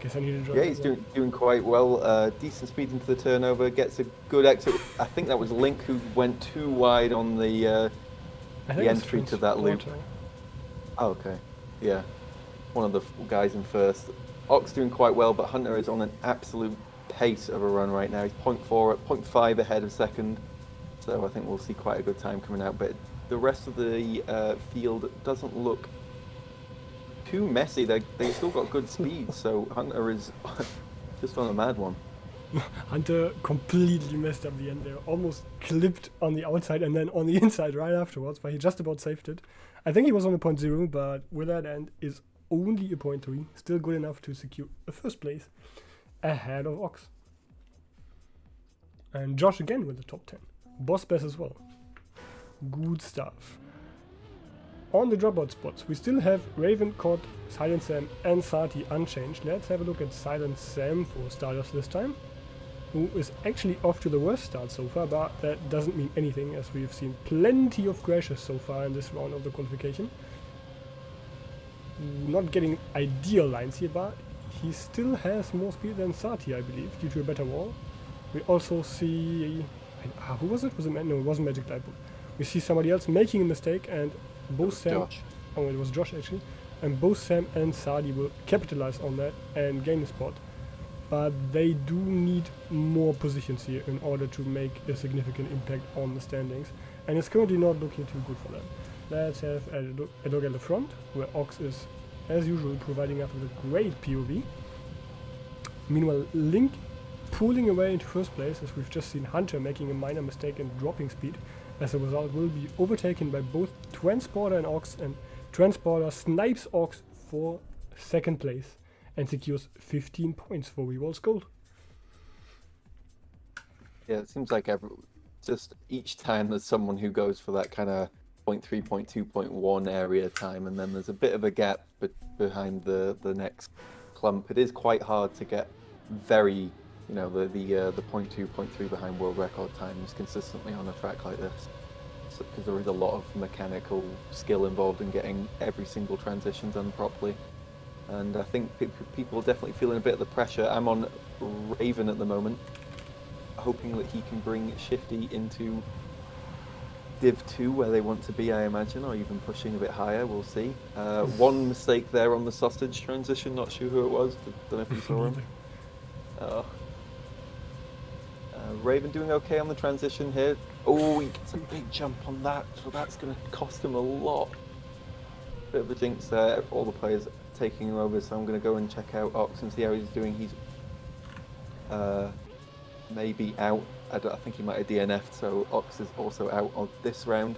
Guess I need to join. Yeah, he's doing quite well. Decent speed into the turnover, gets a good exit. I think that was Link who went too wide on the entry to that loop. Oh, okay. Yeah. One of the guys in first. Ox doing quite well, but Hunter is on an absolute pace of a run right now. He's 0.5 ahead of second. So I think we'll see quite a good time coming out. But the rest of the field doesn't look too messy. They still got good speed, so Hunter is just on a mad one. Hunter completely messed up the end there. Almost clipped on the outside and then on the inside right afterwards, but he just about saved it. I think he was on a 0.0, but with that end is only a 0.3. Still good enough to secure a first place ahead of Ox. And Josh again with the top 10. Boss Bass as well. Good stuff. On the dropout spots, we still have Raven, Cod, Silent Sam and Sati unchanged. Let's have a look at Silent Sam for starters this time, who is actually off to the worst start so far, but that doesn't mean anything as we've seen plenty of crashes so far in this round of the qualification. Not getting ideal lines here, but he still has more speed than Sati, I believe, due to a better wall. We also see... who was it? No, it wasn't Magic Lightbook. We see somebody else making a mistake, and both Sam... Josh. Oh, it was Josh actually. And both Sam and Sadi will capitalize on that and gain a spot. But they do need more positions here in order to make a significant impact on the standings. And it's currently not looking too good for them. Let's have a look at the front, where Ox is, as usual, providing us with a great POV. Meanwhile, Link pulling away into first place, as we've just seen Hunter making a minor mistake and dropping speed. As a result, will be overtaken by both Transporter and Ox, and Transporter snipes Ox for second place and secures 15 points for Rewall's Gold. Yeah, it seems like just each time there's someone who goes for that kind of 0.3, 0.2, 0.1 area time, and then there's a bit of a gap behind the next clump. It is quite hard to get very, the 0.2, 0.3 behind world record times consistently on a track like this, because there is a lot of mechanical skill involved in getting every single transition done properly. And I think people are definitely feeling a bit of the pressure. I'm on Raven at the moment, hoping that he can bring Shifty into Div 2 where they want to be, I imagine, or even pushing a bit higher. We'll see. One mistake there on the sausage transition, not sure who it was, don't know if you saw him. Raven doing okay on the transition here. Oh, he gets a big jump on that, so that's going to cost him a lot. Bit of a jinx there, all the players taking him over, so I'm going to go and check out Ox and see how he's doing. He's maybe out. I think he might have DNF'd, so Ox is also out of this round.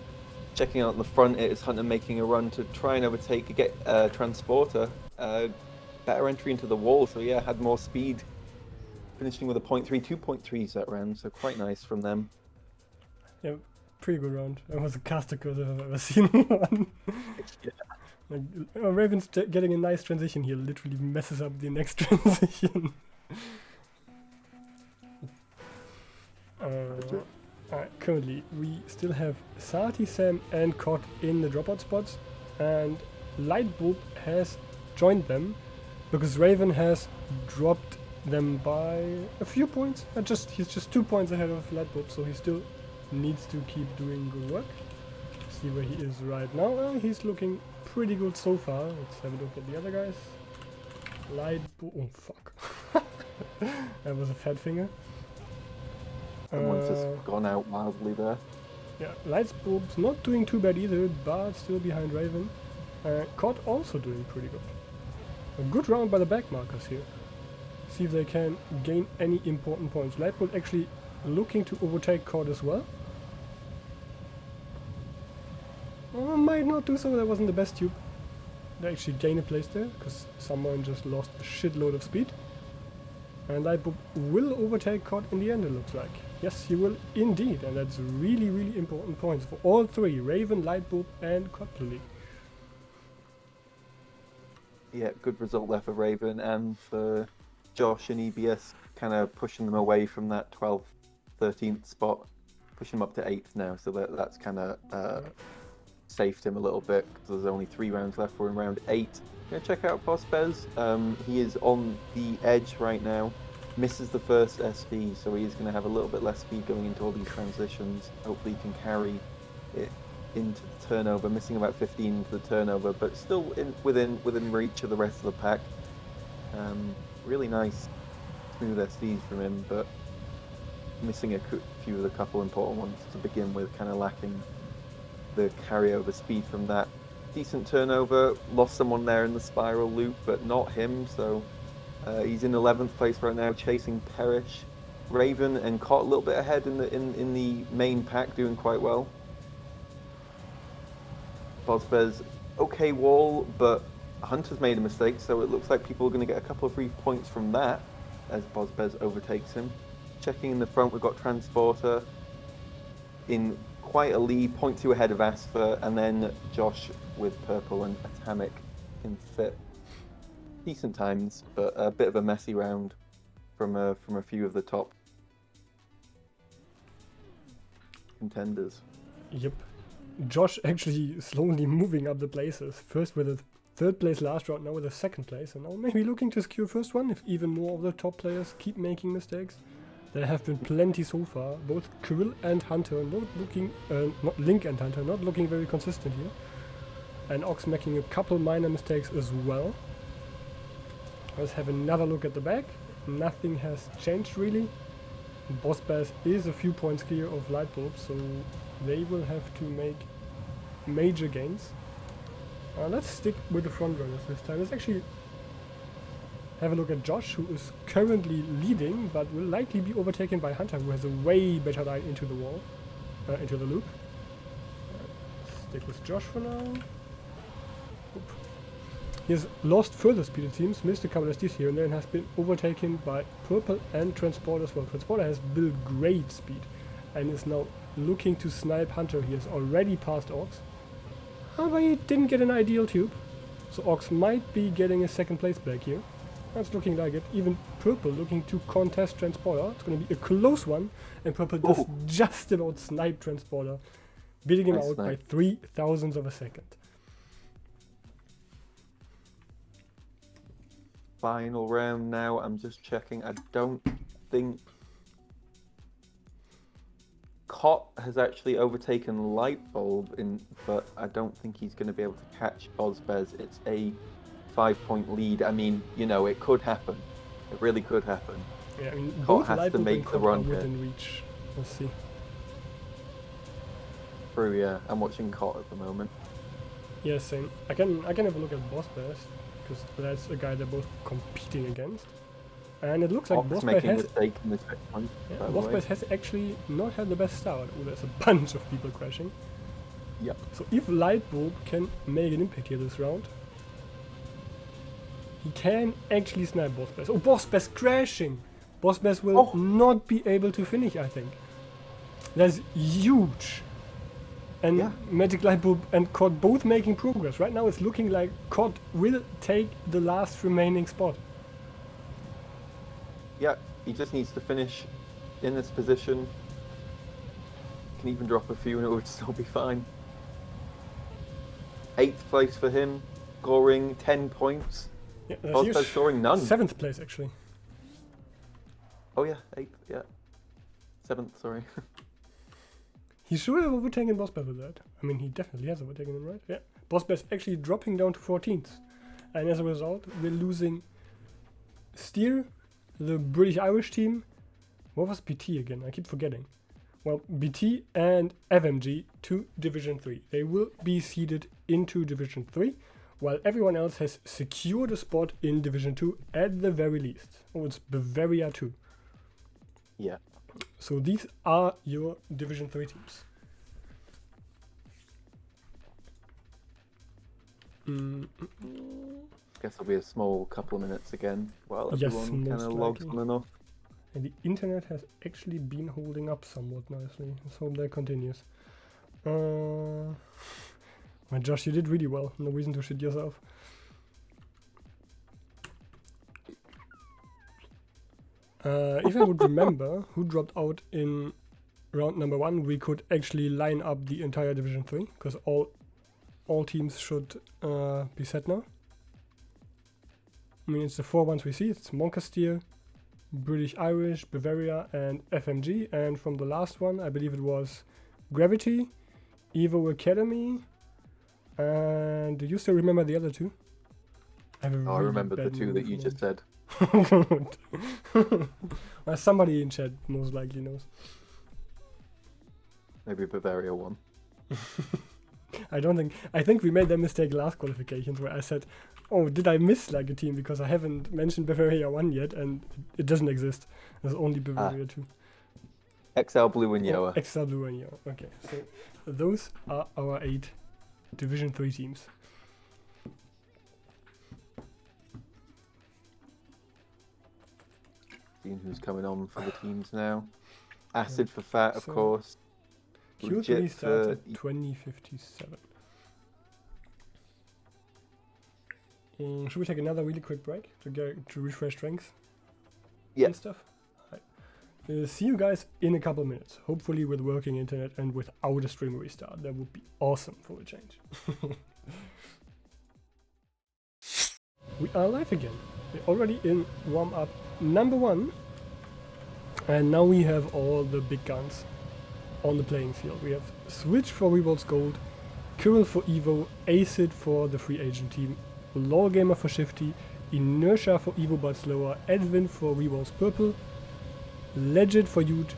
Checking out in the front, it is Hunter making a run to try and overtake, get Transporter. Better entry into the wall, so yeah, had more speed. Finishing with a 0.3, 2.3s that round, so quite nice from them. Yeah, pretty good round. That was a caster curse if I've ever seen one. Yeah. Like, Raven's getting a nice transition here, literally messes up the next transition. Currently, we still have Sati, Sam and Cod in the dropout spots, and Lightbulb has joined them because Raven has dropped them by a few points. He's just 2 points ahead of Lightbulb, so he still needs to keep doing good work. See where he is right now. He's looking pretty good so far. Let's have a look at the other guys. Lightbulb. Oh fuck! That was a fat finger. Someone's just gone out mildly there. Yeah, Lightbulb's not doing too bad either, but still behind Raven. Cod also doing pretty good. A good round by the back markers here. See if they can gain any important points. Lightbulb actually looking to overtake Cod as well. Might not do so, that wasn't the best tube. They actually gain a place there, because someone just lost a shitload of speed. And Lightbulb will overtake Cod in the end, it looks like. Yes, he will indeed, and that's really, really important points for all three, Raven, Lightbulb and Cod League. Yeah, good result there for Raven, and for Josh and EBS kind of pushing them away from that 12th, 13th spot, pushing them up to 8th now, so that's kind of saved him a little bit, because there's only 3 rounds left. We're in round 8. Gonna check out Pospez. He is on the edge right now, misses the first SD, so he's going to have a little bit less speed going into all these transitions. Hopefully he can carry it into the turnover, missing about 15 into the turnover, but still within reach of the rest of the pack. Really nice smooth SDs from him, but missing a few of the couple important ones to begin with, kind of lacking the carryover speed from that. Decent turnover, lost someone there in the spiral loop, but not him, so he's in 11th place right now, chasing Perish. Raven and Cott a little bit ahead in the main pack, doing quite well. Bozbez, okay wall, but Hunter's made a mistake, so it looks like people are going to get a couple of free points from that as Bozbez overtakes him. Checking in the front, we've got Transporter in quite a lead, 0.2 ahead of Asfer, and then Josh with purple and Atomic in fifth. Decent times, but a bit of a messy round from a few of the top contenders. Yep. Josh actually slowly moving up the places. First with a third place last round, now with a second place, and now maybe looking to secure first one if even more of the top players keep making mistakes. There have been plenty so far. Both Kirill and Hunter not Link and Hunter, not looking very consistent here. And Ox making a couple minor mistakes as well. Let's have another look at the back. Nothing has changed really. Bozbez is a few points clear of Lightbulb, so they will have to make major gains. Let's stick with the front runners this time. Let's actually have a look at Josh, who is currently leading, but will likely be overtaken by Hunter, who has a way better line into the wall, into the loop. Stick with Josh for now. Oop. He has lost further speed, it seems, missed a couple of SDs here and there, and has been overtaken by Purple and Transporter as well. Transporter has built great speed and is now looking to snipe Hunter. He has already passed Ox, but he didn't get an ideal tube, so Ox might be getting a second place back here. That's looking like it. Even Purple looking to contest Transporter. It's going to be a close one, and Purple does just about snipe Transporter, beating him out by 0.003 of a second. Final round now. I'm just checking. I don't think Cott has actually overtaken Lightbulb, but I don't think he's going to be able to catch Bozbez. It's a 5-point lead. I mean, you know, it could happen. It really could happen. Yeah, I mean, Cott both has to make the run here. Within reach. Let's see. True, yeah. I'm watching Cott at the moment. Yeah, same. I can have a look at Bozbez, because that's a guy they're both competing against. And it looks like Bozbez has actually not had the best start. Oh, there's a bunch of people crashing. Yep. So if Lightbulb can make an impact here this round, he can actually snipe Bozbez. Oh, Bozbez crashing! Bozbez will not be able to finish, I think. That's huge. And Magic Lightbulb and Cod both making progress. Right now it's looking like Cod will take the last remaining spot. Yeah, he just needs to finish in this position. Can even drop a few and it would still be fine. 8th place for him, scoring 10 points. Yeah, Bozbez scoring none. 7th place actually. Oh yeah, 8th, yeah. 7th, sorry. He should have overtaken Bozbez with that. I mean, he definitely has overtaken him, right? Yeah. Bozbez actually dropping down to 14th. And as a result, we're losing Steer, the British-Irish team. What was BT again? I keep forgetting. Well, BT and FMG to Division 3. They will be seeded into Division 3, while everyone else has secured a spot in Division 2 at the very least. Oh, it's Bavaria too. Yeah. So these are your Division 3 teams. Guess it'll be a small couple of minutes again while everyone kind of logs on and off. And the internet has actually been holding up somewhat nicely. Let's hope that continues. Well, Josh, you did really well. No reason to shit yourself. If I would remember who dropped out in round number 1, we could actually line up the entire Division 3, because all teams should be set now. I mean, it's the 4 ones we see. It's Moncasteer, British Irish, Bavaria, and FMG. And from the last one, I believe it was Gravity, Evo Academy, and do you still remember the other two? I remember the two that you just said. Well, somebody in chat most likely knows. Maybe Bavaria won. I think we made that mistake last qualifications where I said, oh, did I miss like a team because I haven't mentioned Bavaria 1 yet and it doesn't exist. There's only Bavaria 2. XL Blue and Yellow. XL Blue and Yellow. Okay, so those are our 8 Division 3 teams. Seeing who's coming on for the teams now. Acid for Fat, of course. Q3 starts at 2057. Should we take another really quick break to refresh strength? Yeah. And stuff? Right. See you guys in a couple minutes. Hopefully with working internet and without a stream restart. That would be awesome for a change. We are live again. We're already in warm-up number 1. And now we have all the big guns on the playing field. We have Switch for Revolts Gold, Kirill for Evo, Acid for the free agent team, Lawgamer for Shifty, Inertia for Evo but slower, Edwin for Revolts Purple, Legend for Youth,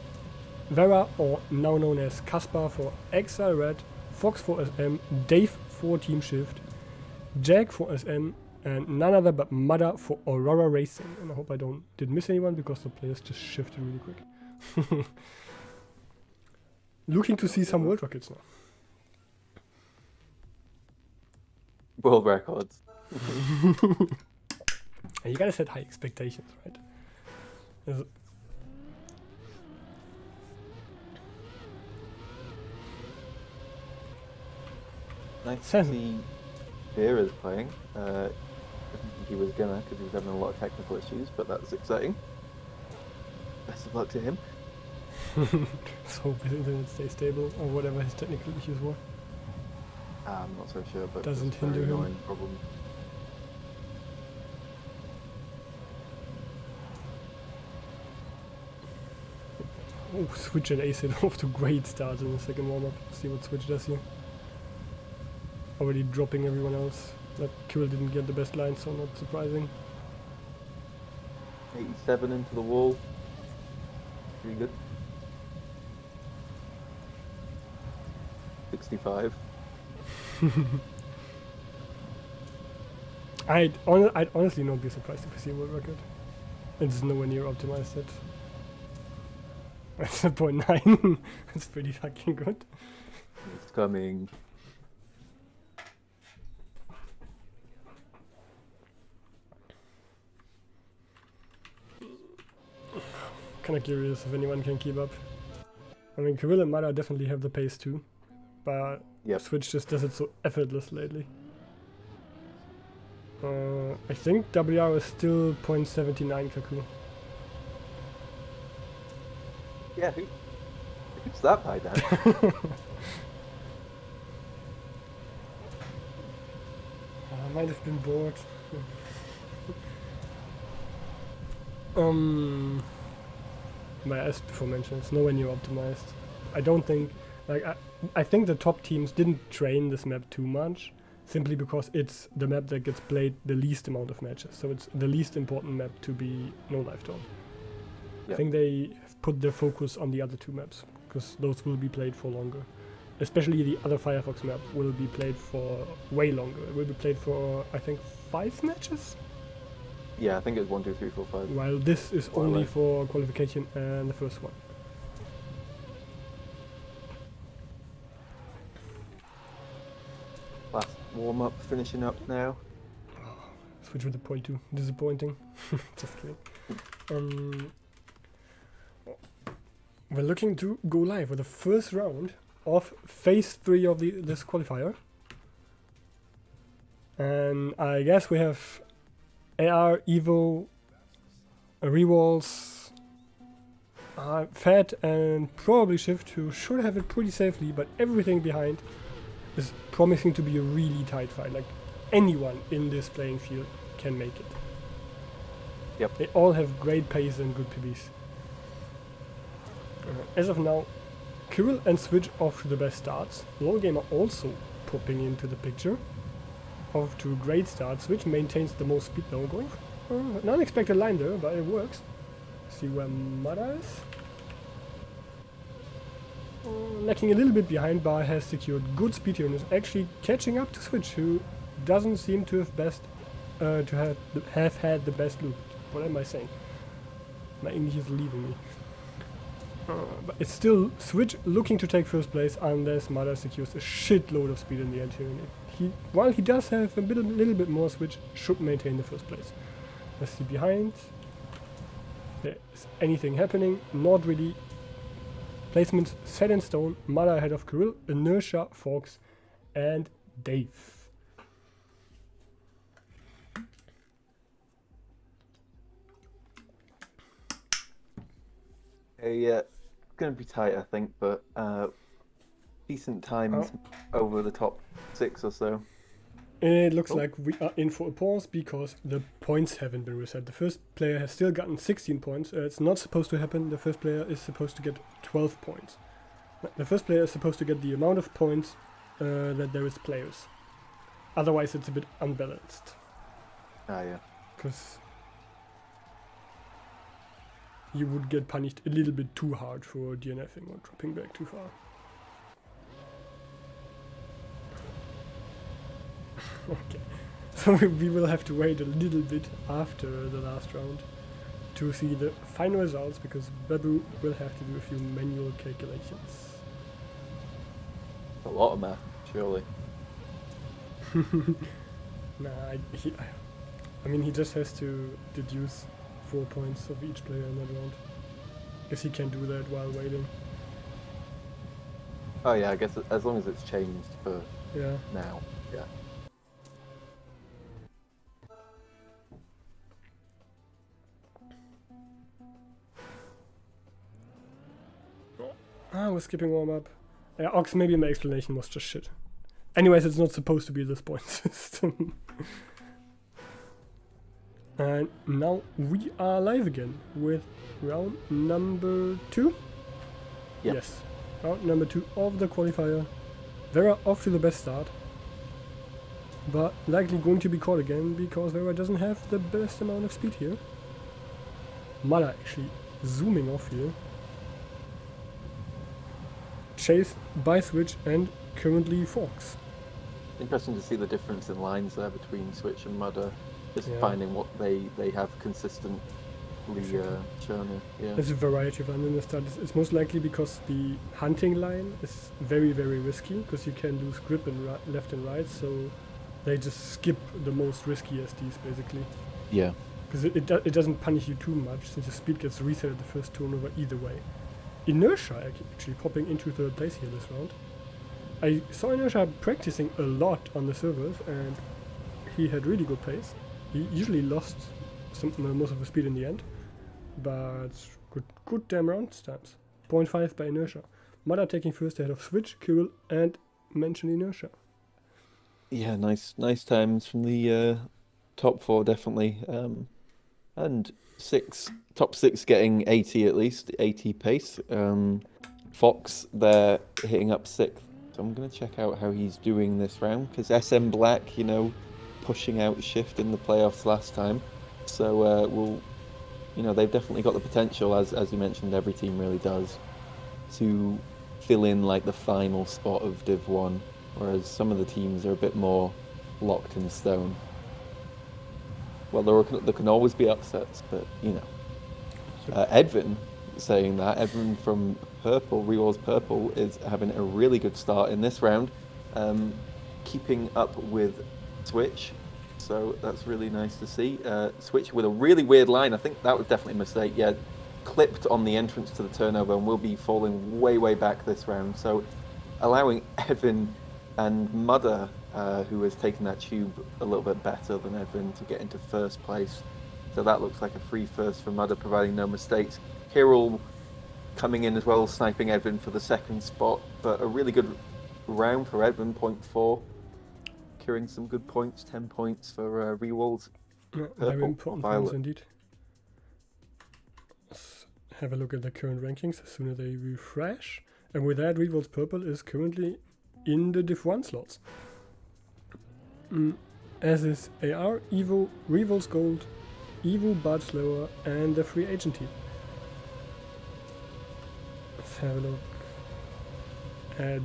Vera or now known as Kaspar for XL Red, Fox for SM, Dave for Team Shift, Jack for SM, and none other but Mother for Aurora Racing. And I hope I didn't miss anyone because the players just shifted really quick. Looking to see some world records now. World records. And you gotta set high expectations, right? Nice to see Vera's playing. I didn't think he was gonna because he was having a lot of technical issues, but that's exciting. Best of luck to him. Let's hope his internet stays stable or whatever his technical issues were. I'm not so sure, but doesn't hinder him. Problem. Oh, Switch and Acid off to great starts in the second warm-up. See what Switch does here. Already dropping everyone else. That Kirill didn't get the best line, so not surprising. 87 into the wall. Pretty good. 65. I'd honestly not be surprised if we see a world record. It's nowhere near optimized yet. That's a 0.9. That's pretty fucking good. It's coming. Kinda curious if anyone can keep up. I mean, Kirill and Mada definitely have the pace too, but Switch just does it so effortless lately. I think WR is still 0.79 Kaku. Yeah, who's that by then? I might have been bored. But as before mentioned, it's nowhere near optimized. I don't think, like, I think the top teams didn't train this map too much, simply because it's the map that gets played the least amount of matches. So it's the least important map to be no life on. I think they have put their focus on the other 2 maps, because those will be played for longer. Especially the other Firefox map will be played for way longer. It will be played for, I think, 5 matches? Yeah, I think it's 1, 2, 3, 4, 5. While this is only for qualification and the first one. Last warm-up finishing up now. Oh, Switch with the 0.2. Disappointing. Just kidding. We're looking to go live with the first round of Phase 3 of this qualifier. And I guess we have AR, Evo, Rewalls, Fat, and probably Shift, who should have it pretty safely, but everything behind is promising to be a really tight fight. Like, anyone in this playing field can make it. Yep. They all have great pace and good PBs. As of now, Kirill and Switch off to the best starts. Lawgamer also popping into the picture. Off to a great start. Switch maintains the most speed now, going for an unexpected line there, but it works. See where Mada is. lacking a little bit behind, but has secured good speed here and is actually catching up to Switch, who doesn't seem to have had the best loop. What am I saying? My English is leaving me. But it's still Switch looking to take first place unless Mada secures a shitload of speed in the end here. While he does have a little bit more, Switch should maintain the first place. Let's see behind. Is anything happening? Not really. Placements set in stone. Mada ahead of Kirill, Inertia, Fox, and Dave. Yeah, going to be tight, I think, but decent times over the top 6 or so. It looks like we are in for a pause because the points haven't been reset. The first player has still gotten 16 points. It's not supposed to happen. The first player is supposed to get 12 points. The first player is supposed to get the amount of points that there is players. Otherwise, it's a bit unbalanced. Ah, yeah. Because you would get punished a little bit too hard for DNFing or dropping back too far. Okay, so we will have to wait a little bit after the last round to see the final results, because Babu will have to do a few manual calculations. A lot of math, surely. Nah, I mean, he just has to deduce 4 points of each player in that round. Guess he can do that while waiting. Oh yeah, I guess as long as it's changed for now, yeah. We're skipping warm-up. Ox, maybe my explanation was just shit. Anyways, it's not supposed to be this point system. And now we are live again with round number 2. Yep. Yes, round number 2 of the qualifier. Vera off to the best start, but likely going to be caught again because Vera doesn't have the best amount of speed here. Mala actually zooming off here. Chased by Switch and currently Fox. Interesting to see the difference in lines there between Switch and Mudder. Just finding what they have consistently shown. Yeah. There's a variety of lines in the start. It's most likely because the hunting line is very, very risky, because you can lose grip in left and right, so they just skip the most risky SDs basically. Yeah. Because it doesn't punish you too much, since your speed gets reset at the first turnover either way. Inertia actually popping into third place here this round. I saw Inertia practicing a lot on the servers, and he had really good pace. He usually lost most of the speed in the end, but good damn round stamps. 0.5 by Inertia. Mada taking first ahead of Switch, Kirill, and mentioned Inertia. Yeah, nice times from the top 4 definitely, and top 6 getting 80 at least, 80 pace. Fox there hitting up 6th. So I'm going to check out how he's doing this round, because SM Black, pushing out Shift in the playoffs last time. So they've definitely got the potential, as you mentioned, every team really does, to fill in like the final spot of Div 1, whereas some of the teams are a bit more locked in stone. Well, there can always be upsets, but Edvin saying that. Edvin from Purple, Rewars Purple, is having a really good start in this round, keeping up with Switch, so that's really nice to see. Switch with a really weird line. I think that was definitely a mistake. Yeah, clipped on the entrance to the turnover and will be falling way back this round, so allowing Edvin and Mudder, who has taken that tube a little bit better than Edvin, to get into first place. So that looks like a free first for Mudder, providing no mistakes. Kirill coming in as well, sniping Edvin for the second spot, but a really good round for Edvin, 0.4. Securing some good points, 10 points for Rewalls. Very important points indeed. Let's have a look at the current rankings as soon as they refresh. And with that, Rewalls Purple is currently in the Div 1 slots. As is AR, Evo, Rewalls Gold, Evo, but slower, and the free agent team. Let's have a look.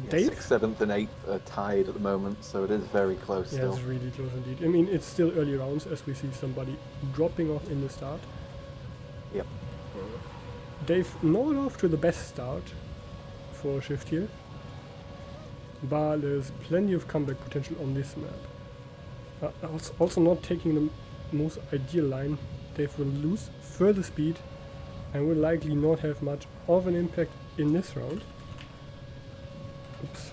Dave? 6th, 7th, and 8th are tied at the moment, so it is very close Yeah, still. it's really close indeed. I mean, it's still early rounds as we see somebody dropping off in the start. Yep. Dave not off to the best start for Shift here, but there's plenty of comeback potential on this map. Also not taking the most ideal line. Dave will lose further speed and will likely not have much of an impact in this round. Oops.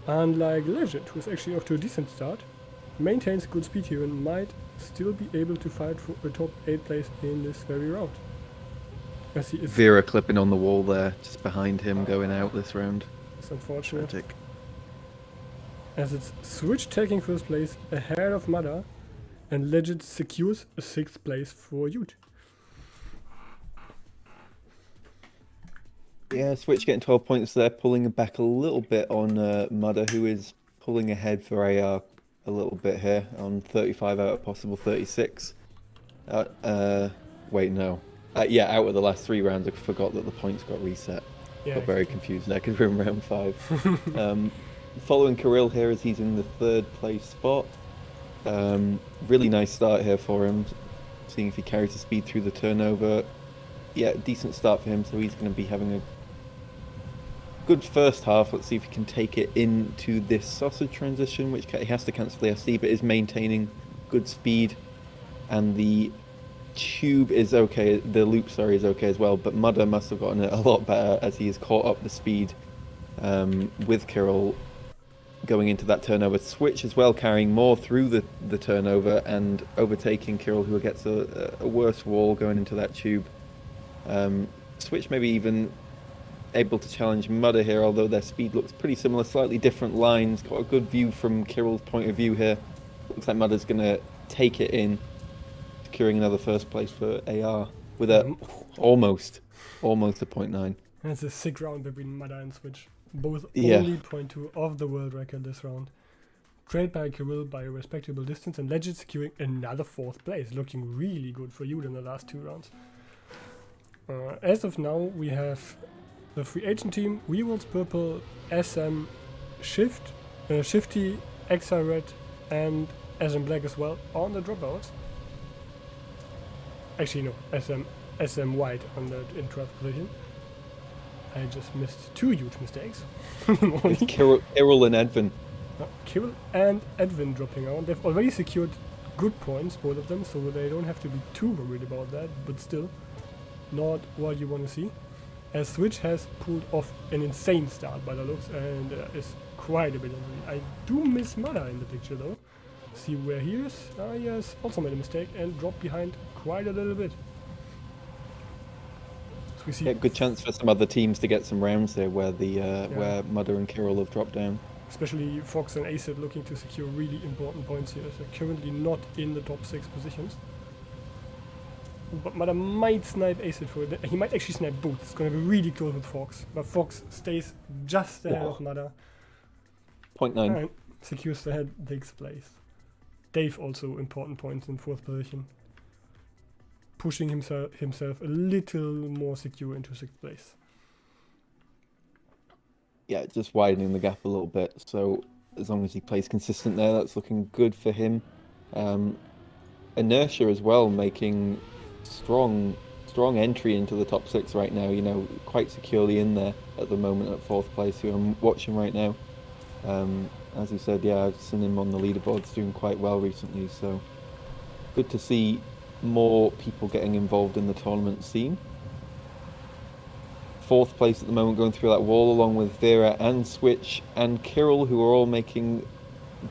Unlike Legend, who is actually off to a decent start, maintains good speed here and might still be able to fight for a top 8 place in this very round. As he is Vera clipping on the wall there, just behind him going out this round. It's unfortunate. Tragic. As it's Switch taking first place ahead of Mada, and Legend secures a 6th place for Ute. Yeah, Switch getting 12 points there, pulling back a little bit on Mudder, who is pulling ahead for AR a little bit here on 35 out of possible 36. Wait, no. Yeah, out of the last 3 rounds, I forgot that the points got reset. Yeah, Got very confused there because we're in round 5. Following Kirill here as he's in the 3rd place spot. Really nice start here for him, seeing if he carries the speed through the turnover. Yeah, decent start for him, so he's going to be having a good first half. Let's see if he can take it into this sausage transition, which he has to cancel the SD, but is maintaining good speed. And the tube is okay, the loop, sorry, is okay as well, but Mudder must have gotten it a lot better as he has caught up the speed with Kirill going into that turnover. Switch as well, carrying more through the turnover and overtaking Kirill, who gets a worse wall going into that tube. Switch maybe even able to challenge Mudder here, although their speed looks pretty similar, slightly different lines. Got a good view from Kirill's point of view here. Looks like Mudder's going to take it in, securing another first place for AR with a almost a 0.9. That's a sick round between Mada and Switch. Both Yeah. only 0.2 of the world record this round. Trailed by Kirill by a respectable distance, and Legend securing another 4th place, looking really good for you in the last 2 rounds. As of now, we have the free agent team, Weewolves Purple, SM, Shifty, XR Red, and SM Black as well on the dropouts. Actually, no, SM White on the in 12th position. I just missed 2 huge mistakes. It's Kirill and Edvin. Kirill and Edvin dropping out. They've already secured good points, both of them, so they don't have to be too worried about that, but still not what you want to see. As Switch has pulled off an insane start by the looks and is quite a bit of a lead. I do miss Mada in the picture though. See where he is. He has also made a mistake and dropped behind quite a little bit. So we see Good chance for some other teams to get some rounds there where where Mudder and Kirill have dropped down. especially Fox and Acid looking to secure really important points here. So currently not in the top 6 positions. But Mada might snipe Acid for it. He might actually snipe both. It's going to be really close with Fox. But Fox stays just ahead of Mada. 0.9. And secures the head, takes place. Dave also important points in 4th position. Pushing himself a little more secure into 6th place. Yeah, just widening the gap a little bit. So as long as he plays consistent there, that's looking good for him. Inertia as well, making strong entry into the top 6 right now. You know, quite securely in there at the moment at 4th place, who I'm watching right now. As you said, yeah, I've seen him on the leaderboards doing quite well recently. So good to see more people getting involved in the tournament scene. 4th place at the moment, going through that wall along with Vera and Switch and Kirill, who are all making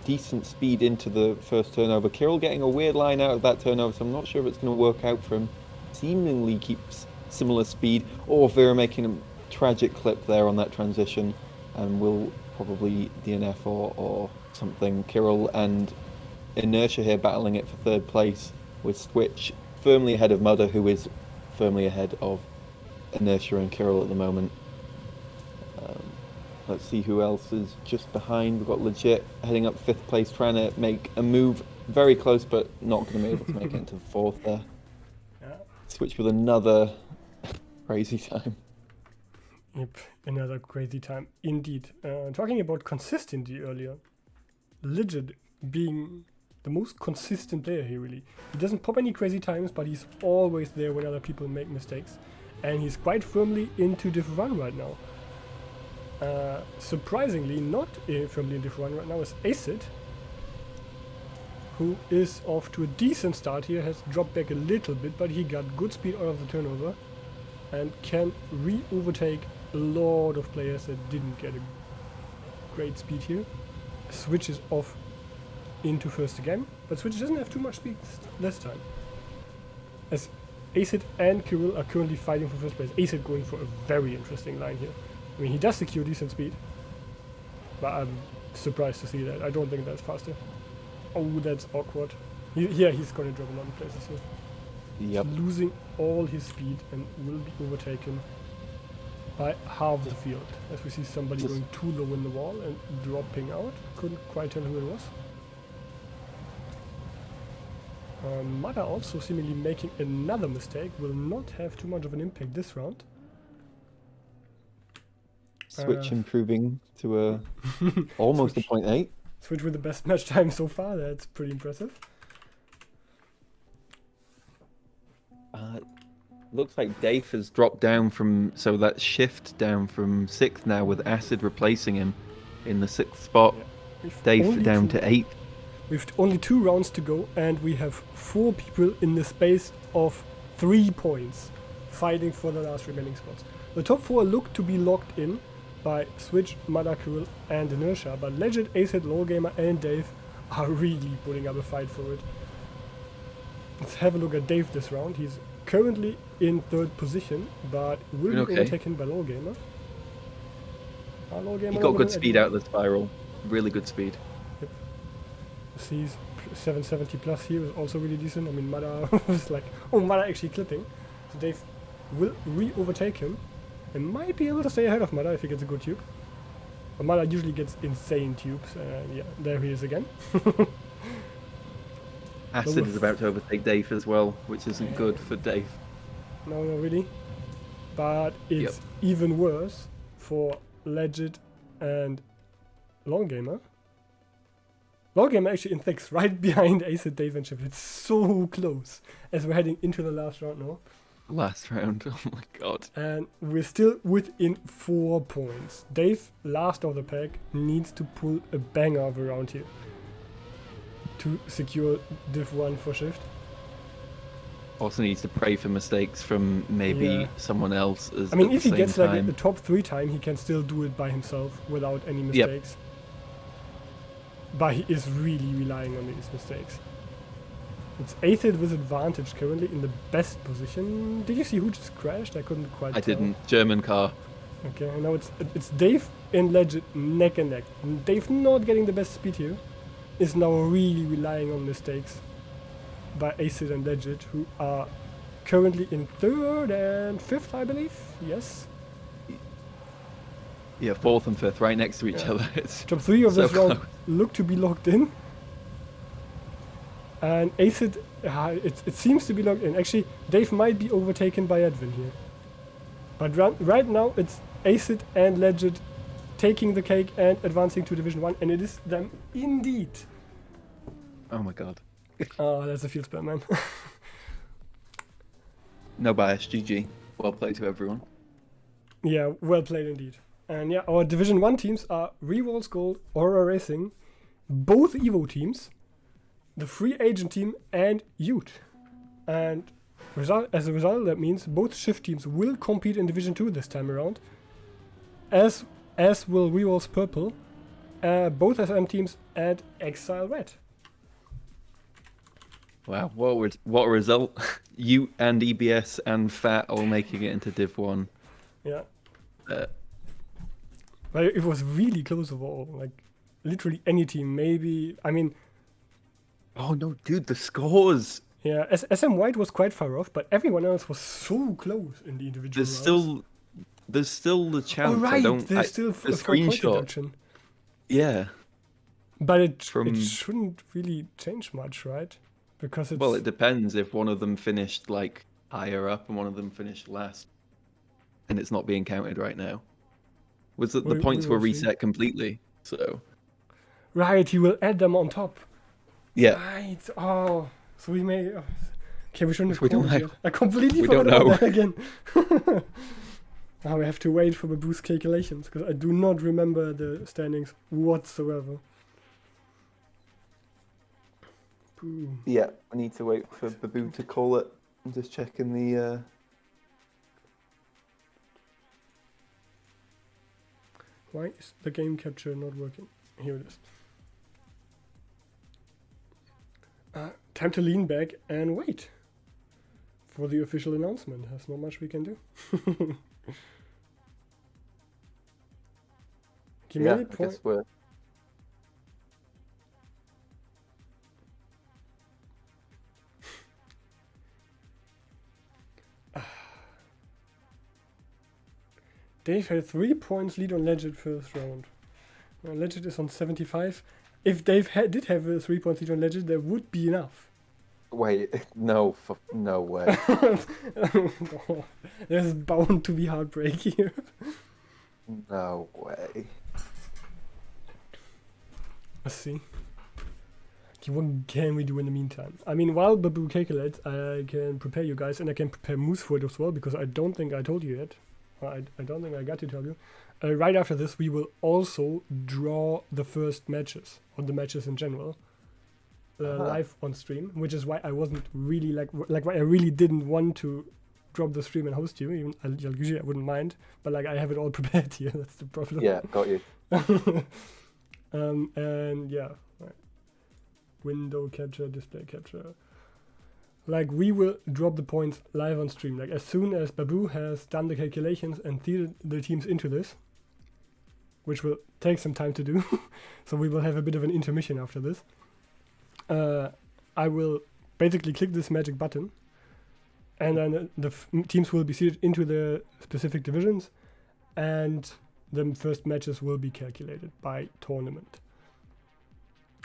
decent speed into the first turnover. Kirill getting a weird line out of that turnover, so I'm not sure if it's going to work out for him. Seemingly keeps similar speed, or Vera making a tragic clip there on that transition and will probably DNF or something. Kirill and Inertia here battling it for 3rd place, with Switch firmly ahead of Mudder, who is firmly ahead of Inertia and Kirill at the moment. Let's see who else is just behind. We've got Legit heading up 5th place, trying to make a move very close, but not going to be able to make it into the 4th there. Yeah. Switch with another crazy time. Yep, another crazy time indeed. Talking about consistency earlier, Legit being the most consistent player here, really. He doesn't pop any crazy times, but he's always there when other people make mistakes. And he's quite firmly into Div 1 right now. Surprisingly, not firmly in Div 1 right now is Acid, who is off to a decent start here, has dropped back a little bit, but he got good speed out of the turnover and can re-overtake a lot of players that didn't get a great speed here. Switch is off into first again, but Switch doesn't have too much speed this time, as Acid and Kirill are currently fighting for first place. Acid going for a very interesting line here. I mean, he does secure decent speed, but I'm surprised to see that. I don't think that's faster. Oh, that's awkward. He's gonna drop a lot of places here. Yep. He's losing all his speed and will be overtaken by half the field. As we see somebody going too low in the wall and dropping out. Couldn't quite tell who it was. Mada also seemingly making another mistake. Will not have too much of an impact this round. Switch improving to a almost a 0.8. Switch with the best match time so far. That's pretty impressive. Looks like Dave has dropped down from, so that shift down from 6th now with Acid replacing him in the 6th spot. Yeah. Dave down to 8th. We've only 2 rounds to go, and we have 4 people in the space of 3 points fighting for the last remaining spots. The top 4 look to be locked in by Switch, Madakiril, and Inertia, but Legend, Acid, Lawgamer, and Dave are really putting up a fight for it. Let's have a look at Dave this round. He's currently in 3rd position, but will be overtaken by Lawgamer. He got good speed out of the spiral. Really good speed. Yep. Sees 770 plus here is also really decent. I mean, Mada was like, oh, Mada actually clipping. So Dave will re-overtake him and might be able to stay ahead of Mada if he gets a good tube. But Mada usually gets insane tubes. Yeah, there he is again. Acid is about to overtake Dave as well, which isn't good for Dave. No, not really. But it's even worse for Legit and Longgamer. Longgamer actually in thicks right behind Acid, Dave, and Chip. It's so close as we're heading into the last round now. Last round, oh my god. And we're still within 4 points. Dave, last of the pack, needs to pull a banger of a round here to secure Div 1 for shift. Also needs to pray for mistakes from maybe someone else. I mean, if he gets like a top 3 time, he can still do it by himself without any mistakes. But he is really relying on these mistakes. It's Acid with advantage currently in the best position. Did you see who just crashed? I couldn't quite tell. I didn't. German car. Okay, now it's Dave and Legit neck and neck. Dave not getting the best speed here is now really relying on mistakes by Acid and Legit, who are currently in 3rd and 5th, I believe. Yes. Yeah, 4th and 5th, right next to each other. It's top 3 of so this round look to be locked in. And Acid, it seems to be locked in. Actually, Dave might be overtaken by Edwin here. But right now, it's Acid and Legit taking the cake and advancing to Division 1, and it is them indeed. Oh my god. Oh, that's a field spam, man. No bias, GG. Well played to everyone. Yeah, well played indeed. And yeah, our Division 1 teams are Rewalls Gold, Aura Racing, both Evo teams, the Free Agent team, and Youth. And as a result, that means both Shift teams will compete in Division 2 this time around, as will Rewalls Purple, both SM teams, and Exile Red. Wow, what a result. You and EBS and Fat all making it into Div 1. Yeah. But it was really close overall. Like, literally any team, maybe. I mean. Oh no, dude, the scores. Yeah, SM White was quite far off, but everyone else was so close in the individual rounds. There's still the chance. Oh, right, there's still a screenshot. Yeah. But it shouldn't really change much, right? Because it's... Well, it depends if one of them finished like higher up and one of them finished last. and it's not being counted right now. Was that the We points were will see. reset completely? So Right, he will add them on top. yeah, Right. Oh, so we may. Okay, we shouldn't have we don't called it know. yet. I completely We forgot don't about know. that again. Now we have to wait for the boost calculations because I do not remember the standings whatsoever. Boom. Yeah, we need to wait for Babu to call it. I'm just checking the. Why is the game capture not working? Here it is. Time to lean back and wait for the official announcement. There's not much we can do. Give me Yeah, a I point. guess we're. Dave had 3 points lead on Legend first round. Legend is on 75. If Dave did have a 3 points lead on Legend, there would be enough. Wait, no, no way. No, there's bound to be heartbreak here. No way. Let's see. Okay, what can we do in the meantime? I mean, while Babu calculates, I can prepare you guys, and I can prepare Moose for it as well, because I don't think I told you yet. I don't think I got to tell you. Right after this, we will also draw the first matches, or the matches in general, live on stream, which is why I wasn't really, like why I really didn't want to drop the stream and host you. Even usually I wouldn't mind, but like I have it all prepared here. That's the problem. Yeah, got you. And yeah, right. Window capture, display capture. Like we will drop the points live on stream. Like as soon as Babu has done the calculations and theatered the teams into this, which will take some time to do. So we will have a bit of an intermission after this. I will basically click this magic button, and then the teams will be seated into the specific divisions, and the first matches will be calculated by tournament.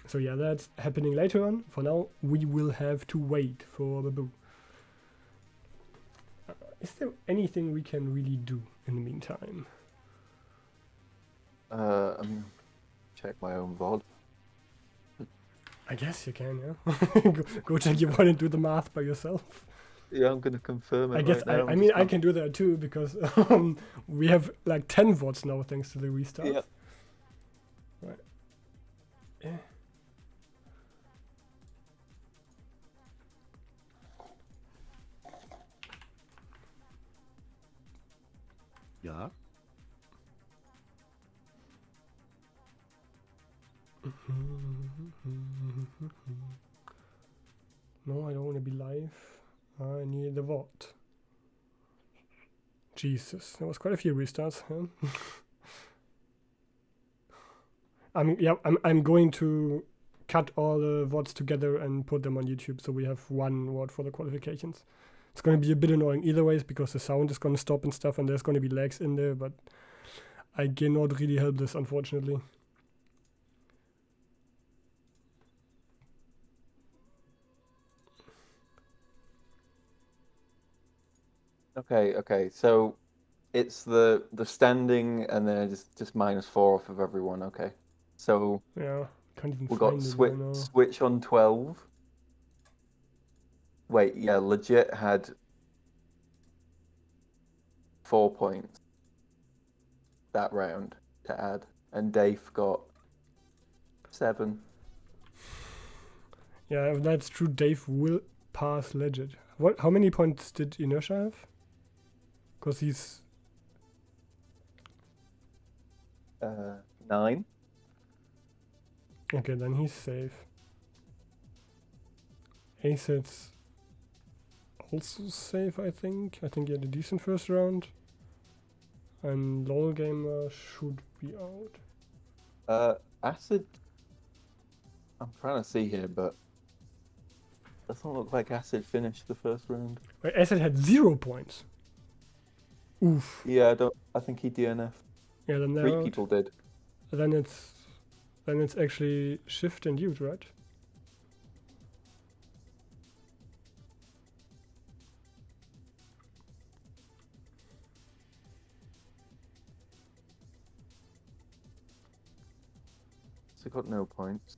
So yeah, that's happening later on. For now, we will have to wait for Babu. Is there anything we can really do in the meantime? Check my own VOD. I guess you can, yeah. go check your VOD and do the math by yourself. Yeah, I'm gonna confirm it. I guess right now. I mean I can do that too because we have like 10 VODs now thanks to the restart. Yeah. Right. Yeah. Ja. No, I don't want to be live. I need the VOD. Jesus, there was quite a few restarts, huh? I'm going to cut all the VODs together and put them on YouTube so we have one VOD for the qualifications. It's going to be a bit annoying either ways because the sound is going to stop and stuff and there's going to be lags in there, but I cannot really help this, unfortunately. Okay. So it's the standing and then just -4 off of everyone. Okay. So Yeah, can't even we find got it right now. switch on 12. Wait, yeah, legit had 4 points that round to add, and Dave got 7. Yeah, if that's true, Dave will pass Legend. What? How many points did Inertia have? Because he's 9. okay. Then he's safe. Acid's also safe, I think. I think he had a decent first round. And LOL Gamer should be out. Acid. I'm trying to see here, but doesn't look like Acid finished the first round. Wait, Acid had 0 points. Oof. Yeah, I think he DNF'd. Yeah, then 3 they're out. people did. Then it's actually Shift and Ute, right? I got no points.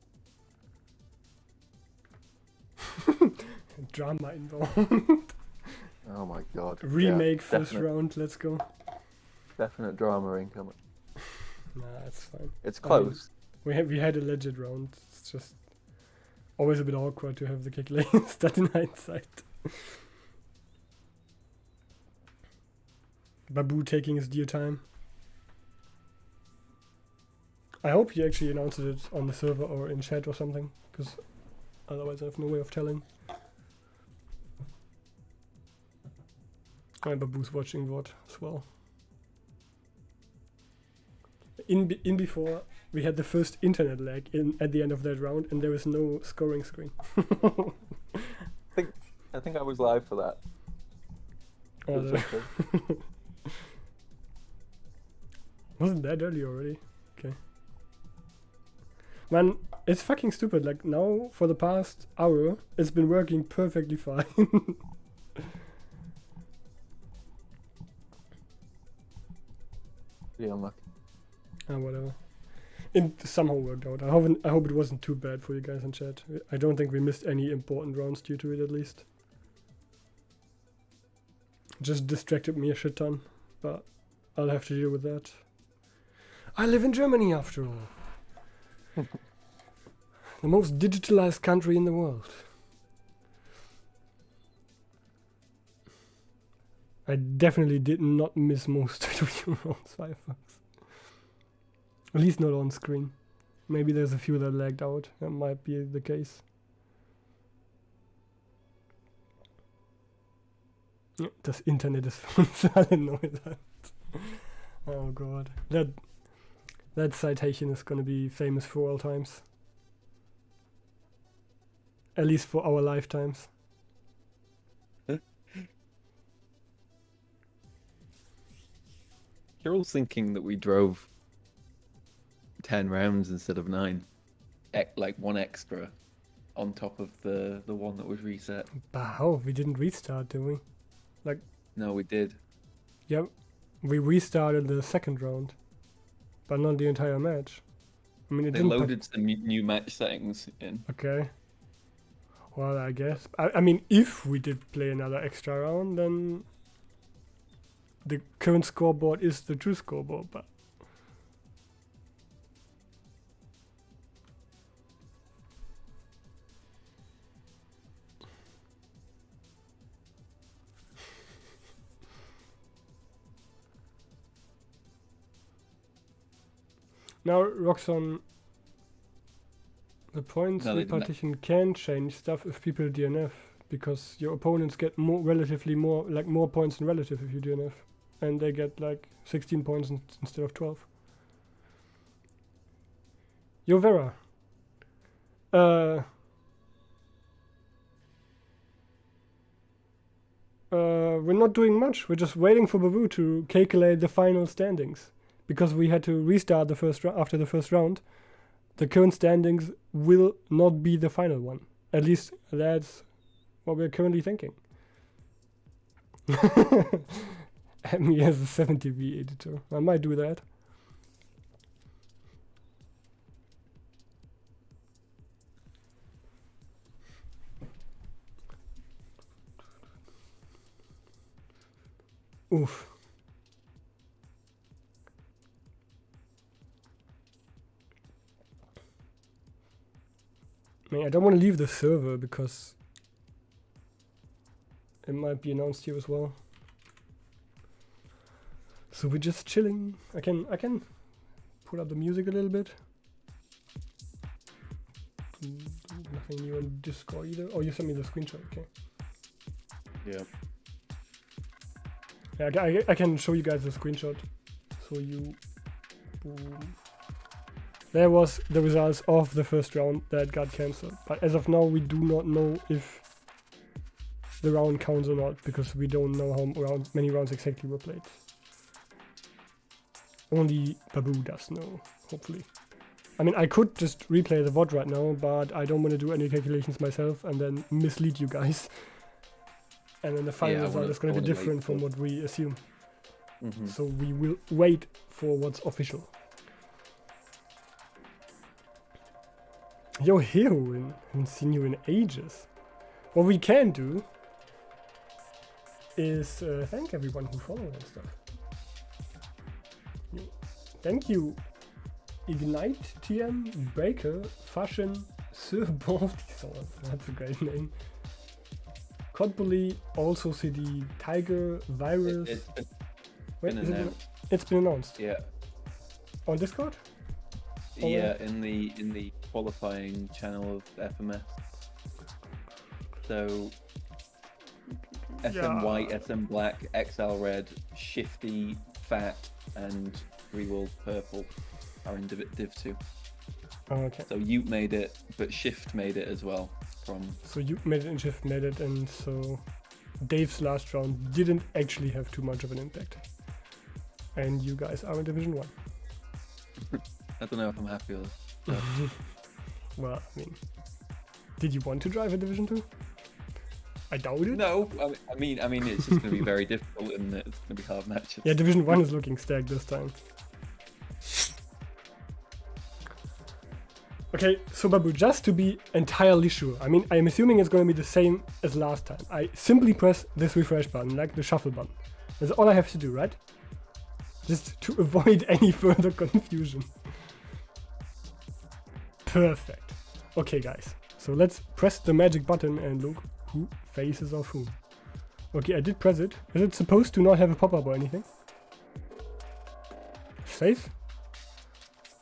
Drama involved. Oh my god. Remake Yeah, first round, let's go. Definite drama incoming. Nah, it's fine. It's close. We had a legit round. It's just always a bit awkward to have the calculations done in hindsight. Babu taking his dear time. I hope he actually announced it on the server or in chat or something, because otherwise I have no way of telling. And Babu's watching VOD as well. In before, we had the first internet lag at the end of that round, and there was no scoring screen. I think I was live for that. Wasn't that early already? Okay. Man, it's fucking stupid. Like now, for the past hour, it's been working perfectly fine. Yeah, unlucky. Whatever. It somehow worked out. I hope it wasn't too bad for you guys in chat. I don't think we missed any important rounds due to it, at least. Just distracted me a shit ton, but I'll have to deal with that. I live in Germany, after all. The most digitalized country in the world. I definitely did not miss most video rounds, Firefox. At least not on screen. Maybe there's a few that lagged out. That might be the case. Ja, das Internet ist für uns alle Neuland. Oh god. That citation is gonna be famous for all times. At least for our lifetimes. You're all thinking that we drove 10 rounds instead of 9. Like one extra on top of the one that was reset. But how? We didn't restart, did we? Like, no, we did. Yeah, we restarted the second round, but not the entire match. I mean, they loaded some new match settings in. Okay. Well, I guess. I mean, if we did play another extra round, then the current scoreboard is the true scoreboard, but now, Roxanne, the points repartition can change stuff if people DNF, because your opponents get more points than relative if you DNF, and they get like 16 points instead of 12. Yo, Vera. We're not doing much. We're just waiting for Babu to calculate the final standings. Because we had to restart the first after the first round, the current standings will not be the final one. At least that's what we're currently thinking. Me as a 70v editor. I might do that. Oof. I mean, I don't want to leave the server because it might be announced here as well. So we're just chilling. I can pull up the music a little bit. Nothing new on Discord either. Oh, you sent me the screenshot. Okay. Yeah. Yeah, I can show you guys the screenshot. So you. Boom. There was the results of the first round that got cancelled. But as of now, we do not know if the round counts or not, because we don't know how many rounds exactly were played. Only Babu does know, hopefully. I mean, I could just replay the VOD right now, but I don't want to do any calculations myself and then mislead you guys. And then the final result is going to be different from what we assume. Mm-hmm. So we will wait for what's official. Yo, Heroin. Haven't seen you in ages. What we can do is thank everyone who followed and stuff. Thank you, Ignite, TM, Breaker, Fashion, Sir Baltisol. That's a great name. Codbully, also CD, Tiger, Virus. It's been announced. Yeah. On Discord? Yeah, in the qualifying channel of FMS. So SM White, SM Black, XL Red, Shifty, Fat, and Rewald Purple are in Div 2. Oh, okay. So Ute made it, but Shift made it as well. So Ute made it and Shift made it, and so Dave's last round didn't actually have too much of an impact. And you guys are in Division 1. I don't know if I'm happy with it. Well, I mean, did you want to drive a Division 2? I doubt it. No, I mean, it's just going to be very difficult, and it's going to be hard matches. Yeah, Division 1 is looking stacked this time. Okay, so Babu, just to be entirely sure, I mean, I'm assuming it's going to be the same as last time. I simply press this refresh button, like the shuffle button. That's all I have to do, right? Just to avoid any further confusion. Perfect. Okay, guys, so let's press the magic button and look who faces off whom. Okay, I did press it. Is it supposed to not have a pop-up or anything? Safe?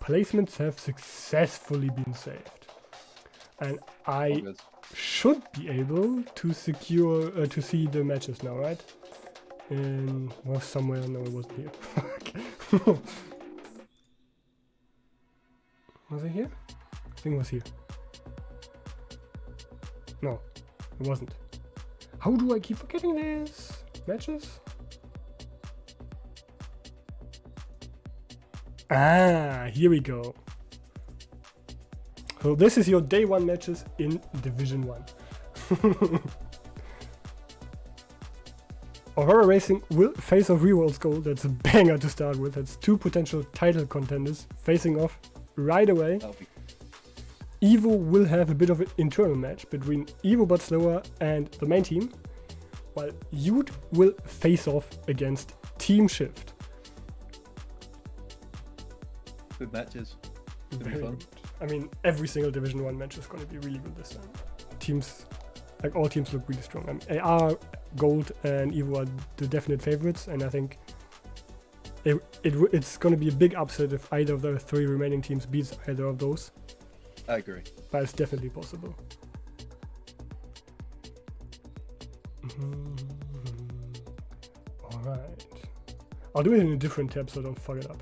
Placements have successfully been saved. And I should be able to secure, to see the matches now, right? Was somewhere, no, it wasn't here. Was it here? I think it was here. No, it wasn't. How do I keep forgetting this? Matches? Ah, here we go. So this is your day 1 matches in Division 1. Aurora Racing will face off Reworld's Gold. That's a banger to start with. That's 2 potential title contenders facing off right away. Evo will have a bit of an internal match between Evo but slower and the main team, while Ute will face off against Team Shift. Good matches. It's gonna be fun. I mean, every single Division 1 match is going to be really good this time. Teams, like all teams, look really strong. AR, Gold, and Evo are the definite favorites, and I think it's going to be a big upset if either of the 3 remaining teams beats either of those. I agree. But it's definitely possible. Alright. I'll do it in a different tab so I don't fuck it up.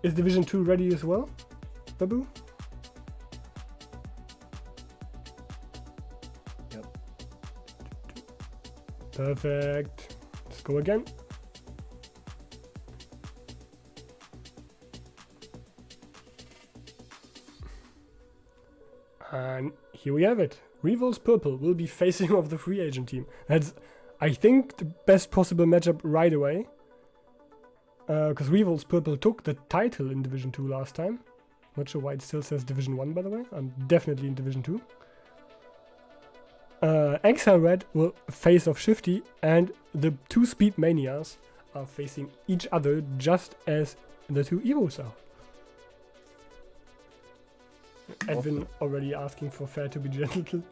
Is Division 2 ready as well, Babu? Yep. Perfect. Let's go again. And here we have it. Revol's Purple will be facing off the free agent team. That's, I think, the best possible matchup right away. Because Revol's Purple took the title in Division 2 last time. Not sure why it still says Division 1, by the way. I'm definitely in Division 2. XL Red will face off Shifty, and the 2 Speed Manias are facing each other just as the 2 Evos are. Edwin already asking for fair to be gentle.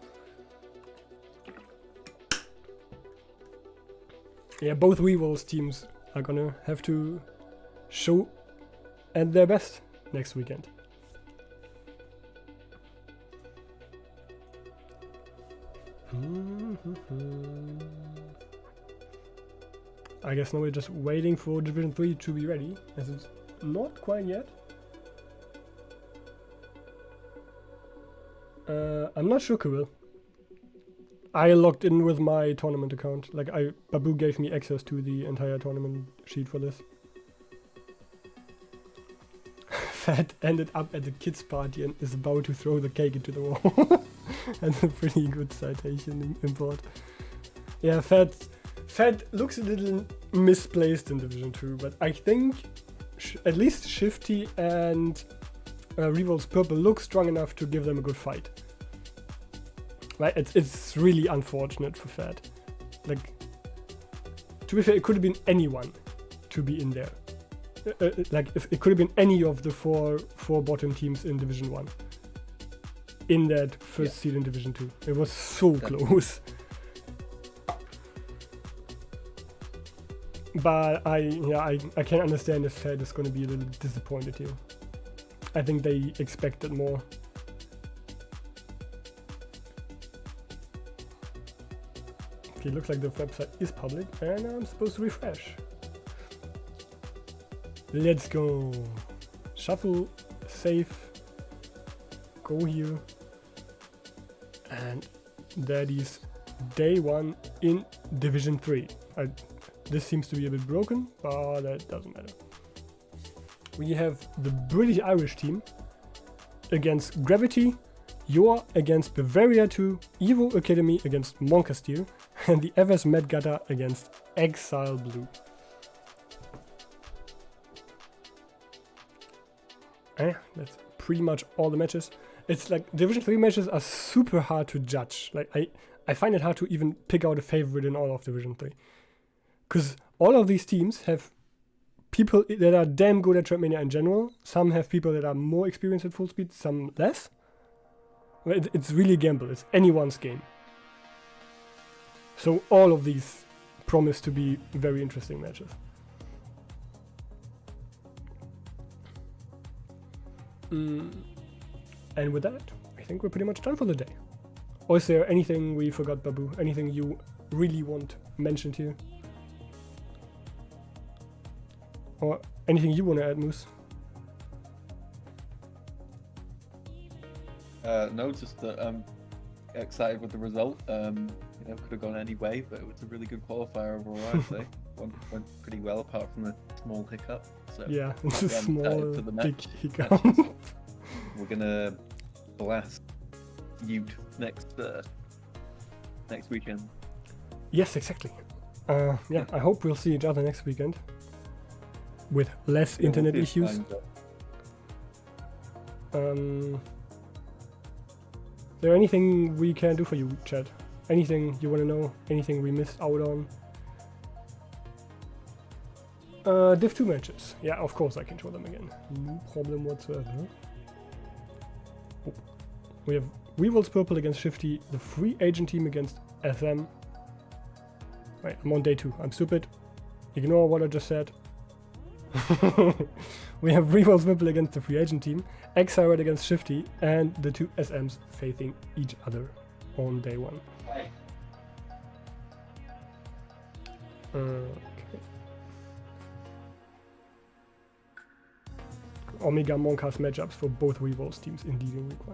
Yeah, both Revol's teams are gonna have to show at their best next weekend. I guess now we're just waiting for Division 3 to be ready, as it's not quite yet. I'm not sure, Kirill. I logged in with my tournament account. Like, Babu gave me access to the entire tournament sheet for this. Fat ended up at the kids' party and is about to throw the cake into the wall. That's a pretty good citation import. Yeah, Fat looks a little misplaced in Division 2, but I think at least Shifty and Revol's purple looks strong enough to give them a good fight. Right? It's really unfortunate for Fed. Like, to be fair, it could have been anyone to be in there. Like, if it could have been any of the four bottom teams in Division 1. In that first seed in Division 2. It was so close. But I can understand if Fed is going to be a little disappointed here. I think they expected more. Okay, looks like the website is public and I'm supposed to refresh. Let's go. Shuffle, save, go here. And that is day 1 in Division 3. This seems to be a bit broken, but that doesn't matter. We have the British-Irish team against Gravity, Yor against Bavaria 2, Evo Academy against Moncastir, and the FS Medgata against Exile Blue. That's pretty much all the matches. It's like Division 3 matches are super hard to judge. Like I find it hard to even pick out a favorite in all of Division 3. Because all of these teams have people that are damn good at Trackmania in general. Some have people that are more experienced at full speed, some less. It's really a gamble. It's anyone's game. So all of these promise to be very interesting matches. And with that, I think we're pretty much done for the day. Or is there anything we forgot, Babu? Anything you really want mentioned here? Or anything you want to add, Moose? No, just that I'm excited with the result. Could have gone any way, but it was a really good qualifier overall, I'd say. Went pretty well, apart from the small hiccup. So yeah, it's a small, to the big match. hiccup. We're gonna blast Ute next weekend. Yes, exactly. Yeah, I hope we'll see each other next weekend with less internet issues. Is there anything we can do for you, chat? Anything you want to know? Anything we missed out on? Div 2 matches. Yeah, of course I can show them again. No problem whatsoever. Oh. We have Weevil's Purple against Shifty, the free agent team against SM. Right, I'm on day 2. I'm stupid. Ignore what I just said. We have Weevil's Purple against the free agent team, Exile against Shifty, and the 2 SMs facing each other on day 1. Okay. Omega Moncast matchups for both Weevil's teams indeed in week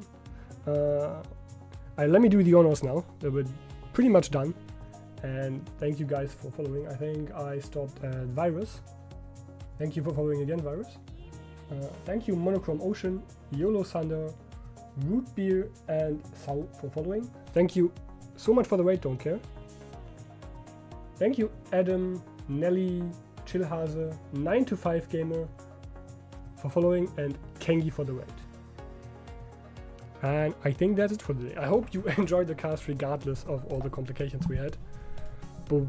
1. Let me do the honors now. They were pretty much done. And thank you guys for following. I think I stopped at Virus. Thank you for following again, Virus. Thank you Monochrome Ocean, YOLO Thunder, Root Beer, and Sau for following. Thank you so much for the raid, don't care. Thank you Adam, Nelly, Chillhase, 9to5 Gamer for following, and Kengi for the raid. And I think that's it for today. I hope you enjoyed the cast regardless of all the complications we had. But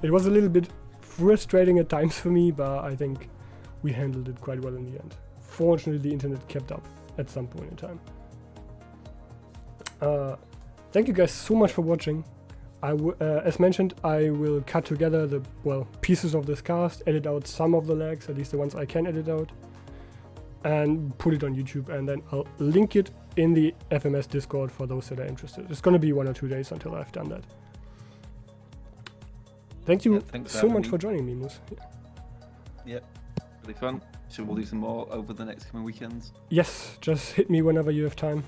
it was a little bit frustrating at times for me, but I think we handled it quite well in the end. Fortunately, the internet kept up at some point in time. Thank you guys so much for watching. As mentioned, I will cut together the pieces of this cast, edit out some of the lags, at least the ones I can edit out, and put it on YouTube, and then I'll link it in the FMS Discord for those that are interested. It's going to be 1 or 2 days until I've done that. Thank you so much for joining me, Moose. Yep, really fun. So we'll do some more over the next coming weekends. Yes, just hit me whenever you have time.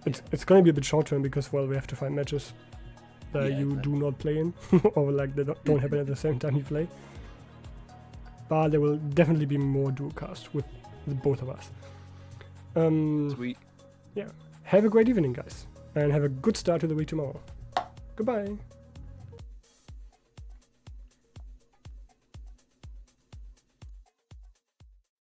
It's going to be a bit short term because, we have to find matches that you do not play in, or like they don't happen at the same time you play. But there will definitely be more duocast with both of us. Sweet. Yeah. Have a great evening, guys, and have a good start to the week tomorrow. Goodbye.